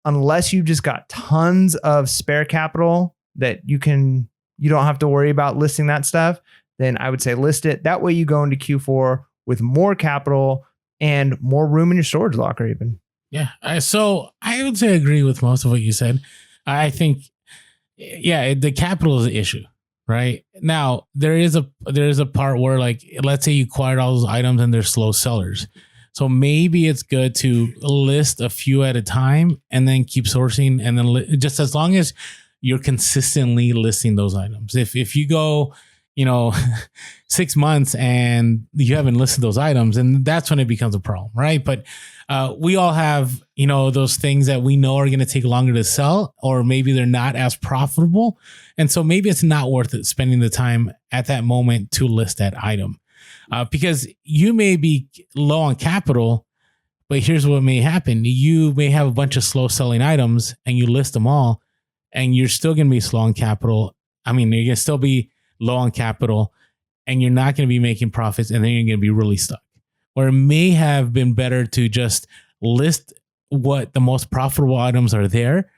unless you've just got tons of spare capital that you don't have to worry about listing that stuff, then I would say list it. That way you go into Q4 with more capital and more room in your storage locker even. Yeah. So I would say I agree with most of what you said. I think, yeah, the capital is the issue, right? Now, there is a part where, like, let's say you acquired all those items and they're slow sellers. So maybe it's good to list a few at a time and then keep sourcing, and then just as long as you're consistently listing those items. If you go, 6 months and you haven't listed those items, and that's when it becomes a problem, right? But we all have, those things that we know are going to take longer to sell, or maybe they're not as profitable. And so maybe it's not worth it spending the time at that moment to list that item. Because you may be low on capital, But here's what may happen. You may have a bunch of slow selling items and you list them all and you're still going to be slow on capital. I mean, you're going to still be low on capital and you're not going to be making profits and then you're going to be really stuck. Or it may have been better to just list what the most profitable items are there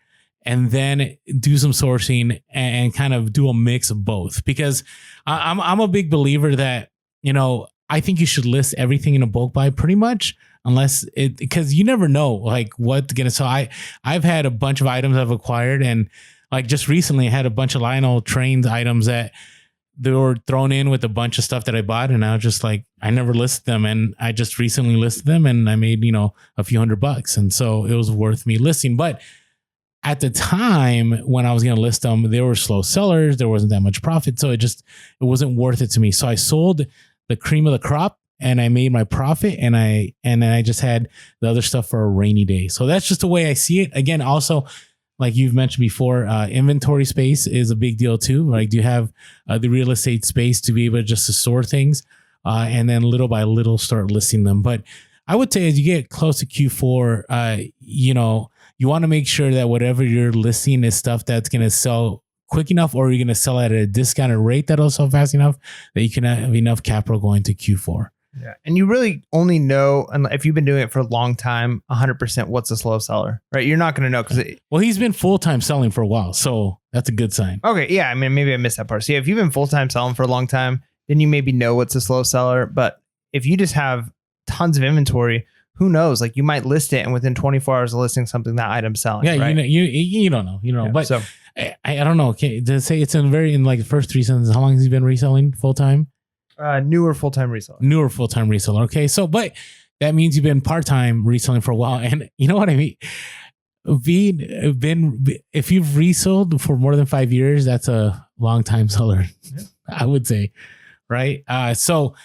and then do some sourcing and kind of do a mix of both. Because I'm a big believer that, you know, I think you should list everything in a bulk buy pretty much, unless it, because you never know like what's gonna. So I've had a bunch of items I've acquired, and like just recently I had a bunch of Lionel Trains items that they were thrown in with a bunch of stuff that I bought, and I was just like, I never listed them, and I just recently listed them, and I made, you know, a few $100, and so it was worth me listing. But at the time when I was going to list them, they were slow sellers. There wasn't that much profit, so it wasn't worth it to me. So I sold the cream of the crop and I made my profit, and then I just had the other stuff for a rainy day. So that's just the way I see it. Again, also, like you've mentioned before, inventory space is a big deal too. Like, do you have the real estate space to be able just to store things, and then little by little start listing them? But I would say as you get close to Q4, you know, you want to make sure that whatever you're listing is stuff that's going to sell quick enough, or you're going to sell at a discounted rate that'll sell fast enough that you can have enough capital going to Q4. Yeah. And you really only know, if you've been doing it for a long time, 100% what's a slow seller, right? You're not going to know because well, he's been full-time selling for a while, so that's a good sign. Okay. Yeah. I mean, maybe I missed that part. So yeah, if you've been full-time selling for a long time, then you maybe know what's a slow seller. But if you just have tons of inventory, who knows? Like, you might list it and within 24 hours of listing something, that item's selling. Yeah. Right? You don't know, Yeah, but so I don't know. Okay, to say it's in like the first 3 sentences. How long has he been reselling full time? newer full-time reseller. Newer full-time reseller. Okay, so but that means you've been part-time reselling for a while, and you know what I mean. If you've resold for more than 5 years, that's a long time seller. Yeah. I would say, right? So.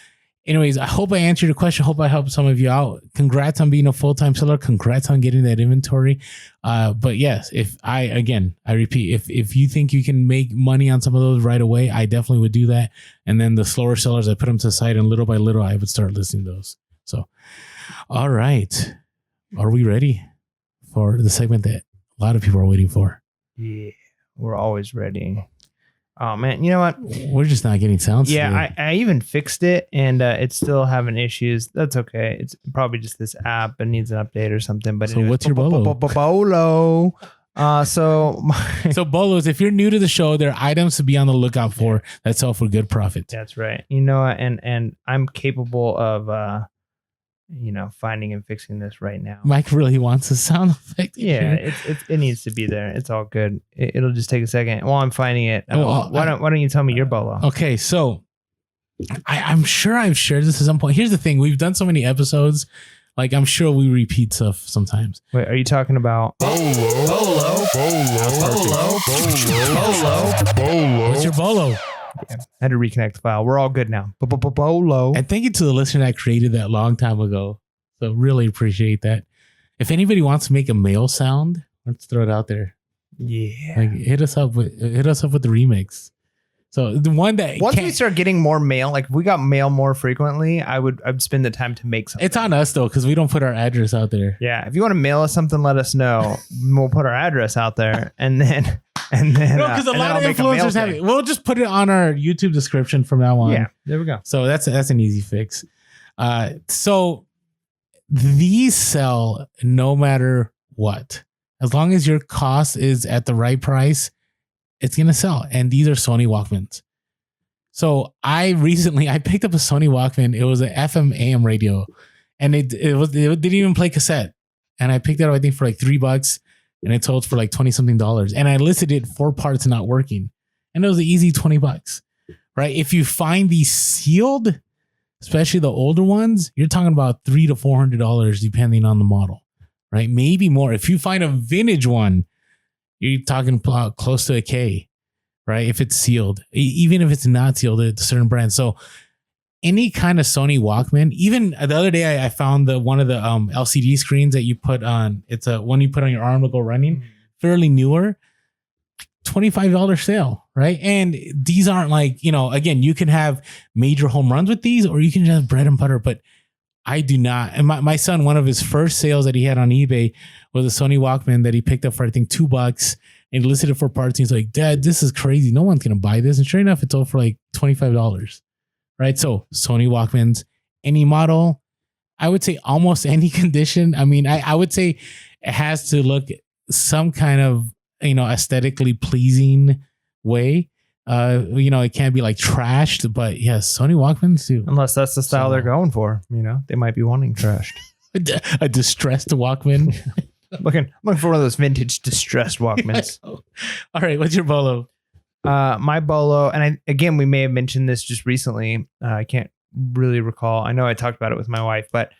Anyways, I hope I answered your question. Hope I helped some of you out. Congrats on being a full-time seller. Congrats on getting that inventory. But yes, I repeat, if you think you can make money on some of those right away, I definitely would do that. And then the slower sellers, I put them to the side, and little by little, I would start listing those. So, all right. Are we ready for the segment that a lot of people are waiting for? Yeah, we're always ready. Oh man, you know what? We're just not getting sounds. Yeah, I even fixed it, and it's still having issues. That's okay. It's probably just this app and needs an update or something. But so anyways, what's your bolo? Bolo. So bolos. If you're new to the show, there are items to be on the lookout for that sell for good profit. That's right. You know, and I'm capable of finding and fixing this right now. Mike really wants a sound effect. Yeah, it needs to be there. It's all good. It'll just take a second while I'm finding it. Why don't you tell me your bolo? Okay, so I'm sure I've shared this at some point. Here's the thing: we've done so many episodes. Like, I'm sure we repeat stuff sometimes. Wait, are you talking about bolo? What's your bolo? Yeah, I had to reconnect the file. We're all good now. Bolo. And thank you to the listener that created that a long time ago. So really appreciate that. If anybody wants to make a mail sound, let's throw it out there. Yeah. Like, hit us up with the remix. So the one that once we start getting more mail, like if we got mail more frequently, I'd spend the time to make something. It's on us though, because we don't put our address out there. Yeah. If you want to mail us something, let us know. We'll put our address out there, and then no, because a lot of influencers have it. We'll just put it on our YouTube description from now on. Yeah, there we go. So that's an easy fix. So these sell no matter what, as long as your cost is at the right price, it's gonna sell. And these are Sony Walkmans. So I picked up a Sony Walkman. It was an FM AM radio, and it didn't even play cassette. And I picked it up, I think, for like $3. And it sold for like $20 something. And I listed it 4 parts not working. And it was an easy $20, right? If you find these sealed, especially the older ones, you're talking about $300 to $400 depending on the model, right? Maybe more. If you find a vintage one, you're talking close to $1,000, right? If it's sealed, even if it's not sealed, it's a certain brand. So any kind of Sony Walkman, even the other day I found one of the LCD screens that you put on. It's a one you put on your arm to go running, fairly newer, $25 sale, right? And these aren't like, again, you can have major home runs with these, or you can just have bread and butter. But I do not. And my son, one of his first sales that he had on eBay was a Sony Walkman that he picked up for, I think, $2 and listed it for parts. And he's like, Dad, this is crazy. No one's going to buy this. And sure enough, it sold for like $25. Right. So Sony Walkmans, any model, I would say almost any condition. I mean, I would say it has to look some kind of, aesthetically pleasing way. It can't be like trashed, but yes, Sony Walkmans too. Unless that's the style they're going for, they might be wanting trashed. A distressed Walkman. looking for one of those vintage distressed Walkmans. All right, what's your bolo? My bolo, and we may have mentioned this just recently. I can't really recall. I know I talked about it with my wife, but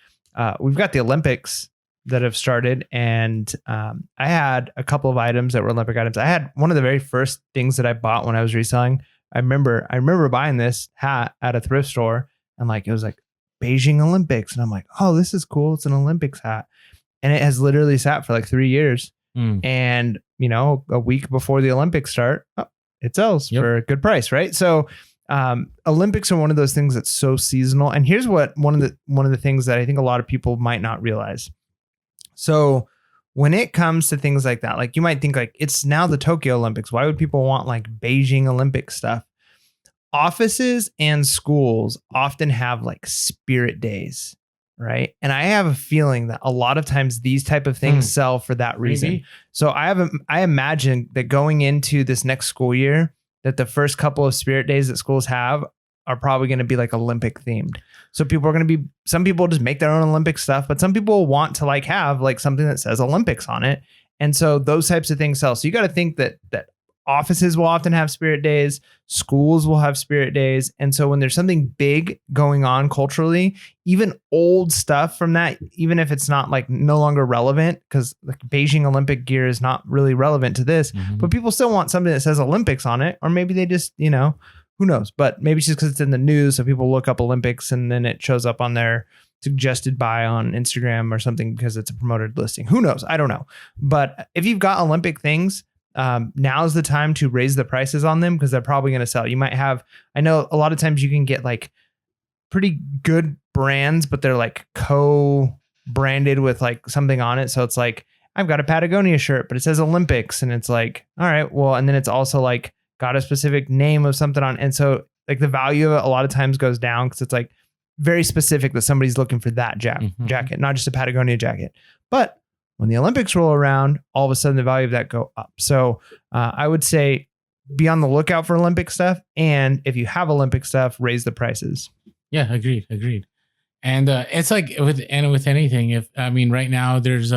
we've got the Olympics that have started, and I had a couple of items that were Olympic items. I had one of the very first things that I bought when I was reselling. I remember buying this hat at a thrift store, and it was like Beijing Olympics, and I'm like, oh, this is cool. It's an Olympics hat, and it has literally sat for like 3 years. And a week before the Olympics start, it sells for a good price, right? So Olympics are one of those things that's so seasonal. And here's what one of the things that I think a lot of people might not realize. So when it comes to things like that, like you might think like it's now the Tokyo Olympics. Why would people want like Beijing Olympic stuff? Offices and schools often have like spirit days, right? And I have a feeling that a lot of times these type of things sell for that reason. Maybe. So I imagine that going into this next school year, that the first couple of spirit days that schools have are probably going to be like Olympic themed. So people are going to be, some people just make their own Olympic stuff, but some people want to like have like something that says Olympics on it. And so those types of things sell. So you got to think that offices will often have spirit days, schools will have spirit days. And so when there's something big going on culturally, even old stuff from that, even if it's not like no longer relevant, because like Beijing Olympic gear is not really relevant to this, but people still want something that says Olympics on it, or maybe they just, who knows, but maybe it's just because it's in the news. So people look up Olympics and then it shows up on their suggested buy on Instagram or something because it's a promoted listing. Who knows? I don't know. But if you've got Olympic things, now's the time to raise the prices on them because they're probably going to sell. You might have, I know a lot of times you can get like pretty good brands, but they're like co-branded with like something on it. So it's like, I've got a Patagonia shirt, but it says Olympics. And it's like, all right, well, and then it's also like got a specific name of something on. And so like the value of it a lot of times goes down because it's like very specific that somebody's looking for that jacket, not just a Patagonia jacket. But when the Olympics roll around, all of a sudden the value of that go up. So I would say be on the lookout for Olympic stuff. And if you have Olympic stuff, raise the prices. Yeah, agreed. And it's like with anything, right now there's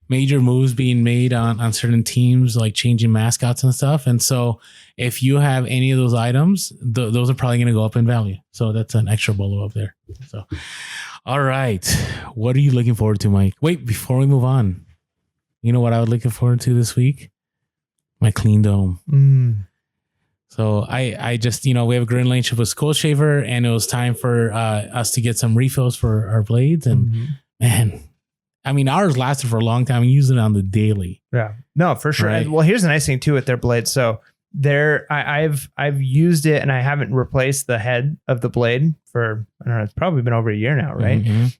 major moves being made on certain teams, like changing mascots and stuff. And so if you have any of those items, those are probably going to go up in value. So that's an extra bolo up there. So, all right. What are you looking forward to, Mike? Wait, before we move on, you know what I was looking forward to this week? My clean dome. So I just, we have a great relationship with Skull Shaver, and it was time for us to get some refills for our blades. And man, ours lasted for a long time. We use it on the daily. Yeah, no, for sure. Right? Well, here's the nice thing too with their blades. So I've used it and I haven't replaced the head of the blade for, I don't know, it's probably been over a year now, right?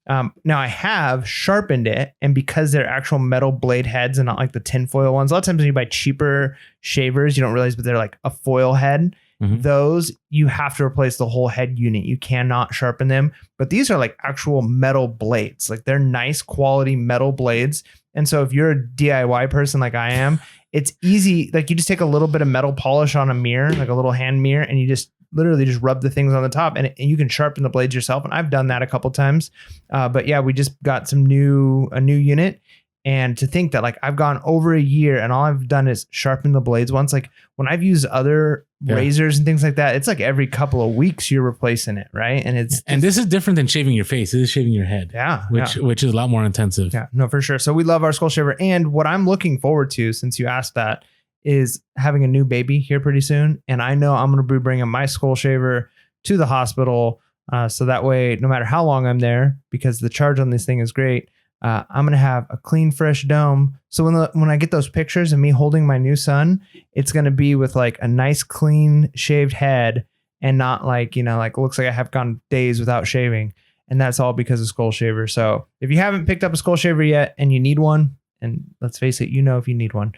Now I have sharpened it, and because they're actual metal blade heads and not like the tinfoil ones, a lot of times when you buy cheaper shavers, you don't realize, but they're like a foil head. Those you have to replace the whole head unit. You cannot sharpen them, but these are like actual metal blades. Like they're nice quality metal blades. And so if you're a DIY person like I am, it's easy. Like you just take a little bit of metal polish on a mirror, like a little hand mirror, and you just literally just rub the things on the top, and you can sharpen the blades yourself. And I've done that a couple times. But yeah, we just got a new unit. And to think that like I've gone over a year and all I've done is sharpen the blades once. Like when I've used other razors and things like that, it's like every couple of weeks you're replacing it, right? And this is different than shaving your face. This is shaving your head. Yeah. Which is a lot more intensive. Yeah, no, for sure. So we love our Skull Shaver. And what I'm looking forward to, since you asked that, is having a new baby here pretty soon. And I know I'm going to be bringing my Skull Shaver to the hospital. So that way, no matter how long I'm there, because the charge on this thing is great, I'm going to have a clean, fresh dome. So when I get those pictures of me holding my new son, it's going to be with like a nice, clean shaved head and not like, like it looks like I have gone days without shaving. And that's all because of Skull Shaver. So if you haven't picked up a Skull Shaver yet and you need one, and let's face it, if you need one,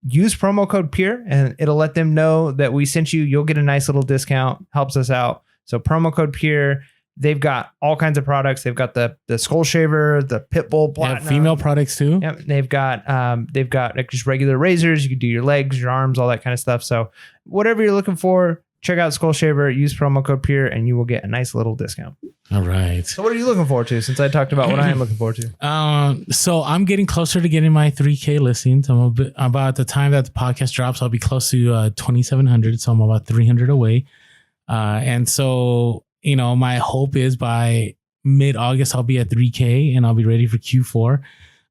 use promo code PEER and it'll let them know that we sent you. You'll get a nice little discount. Helps us out. So promo code PEER. They've got all kinds of products. They've got the Skull Shaver, the Pitbull Platinum. Female products too. Yep. They've got like just regular razors. You can do your legs, your arms, all that kind of stuff. So whatever you're looking for, check out Skull Shaver. Use promo code PEER, and you will get a nice little discount. All right. So what are you looking forward to? Since I talked about what I am looking forward to. So I'm getting closer to getting my 3K listings. About the time that the podcast drops, I'll be close to 2,700. So I'm about 300 away. And so, my hope is by mid-August, I'll be at 3K and I'll be ready for Q4.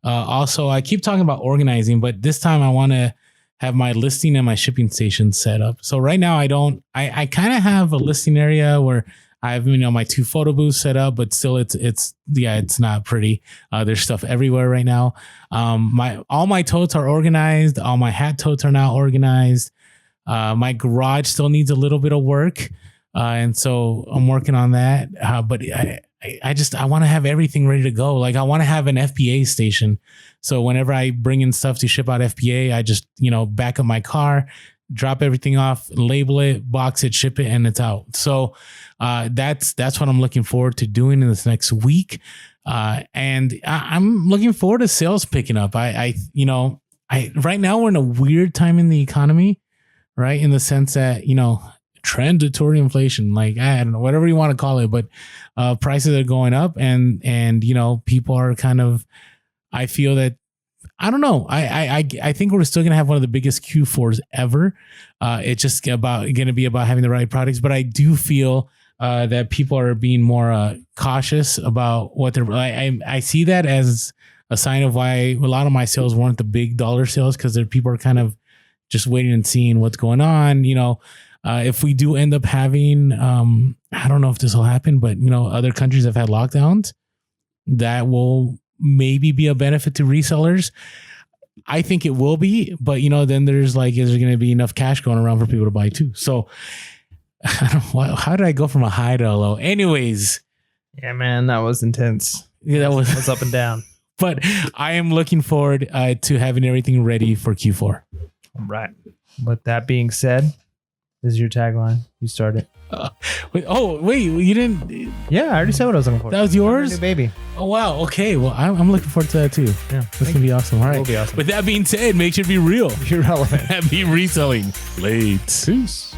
Also, I keep talking about organizing, but this time I want to have my listing and my shipping station set up. So right now I kind of have a listing area where I have, my 2 photo booths set up, but still it's not pretty. There's stuff everywhere right now. All my totes are organized. All my hat totes are now organized. My garage still needs a little bit of work. And so I'm working on that. But I want to have everything ready to go. Like I want to have an FBA station. So whenever I bring in stuff to ship out FBA, I just, back up my car, drop everything off, label it, box it, ship it, and it's out. So that's what I'm looking forward to doing in this next week. And I'm looking forward to sales picking up. Right now we're in a weird time in the economy, right? In the sense that, transitory inflation, like I don't know, whatever you want to call it, but prices are going up and people are kind of, I feel that, I don't know. I think we're still going to have one of the biggest Q4s ever. It's just going to be about having the right products, but I do feel that people are being more cautious about what they're, I see that as a sign of why a lot of my sales weren't the big dollar sales, because people are kind of just waiting and seeing what's going on, if we do end up having, I don't know if this will happen, but other countries have had lockdowns, that will maybe be a benefit to resellers. I think it will be, but then there's like, is there going to be enough cash going around for people to buy too? So I don't know, how did I go from a high to a low? Anyways. Yeah, man, that was intense. Yeah, that was up and down. But I am looking forward to having everything ready for Q4. All right. With that being said, this is your tagline. You start it. Wait, you didn't? Yeah, I already said what I was looking for. That was yours? New baby. Oh, wow. Okay. Well, I'm looking forward to that too. Yeah. That's going to be awesome. All right. It will be awesome. With that being said, make sure to be real. You're relevant. Happy reselling. Late. Peace.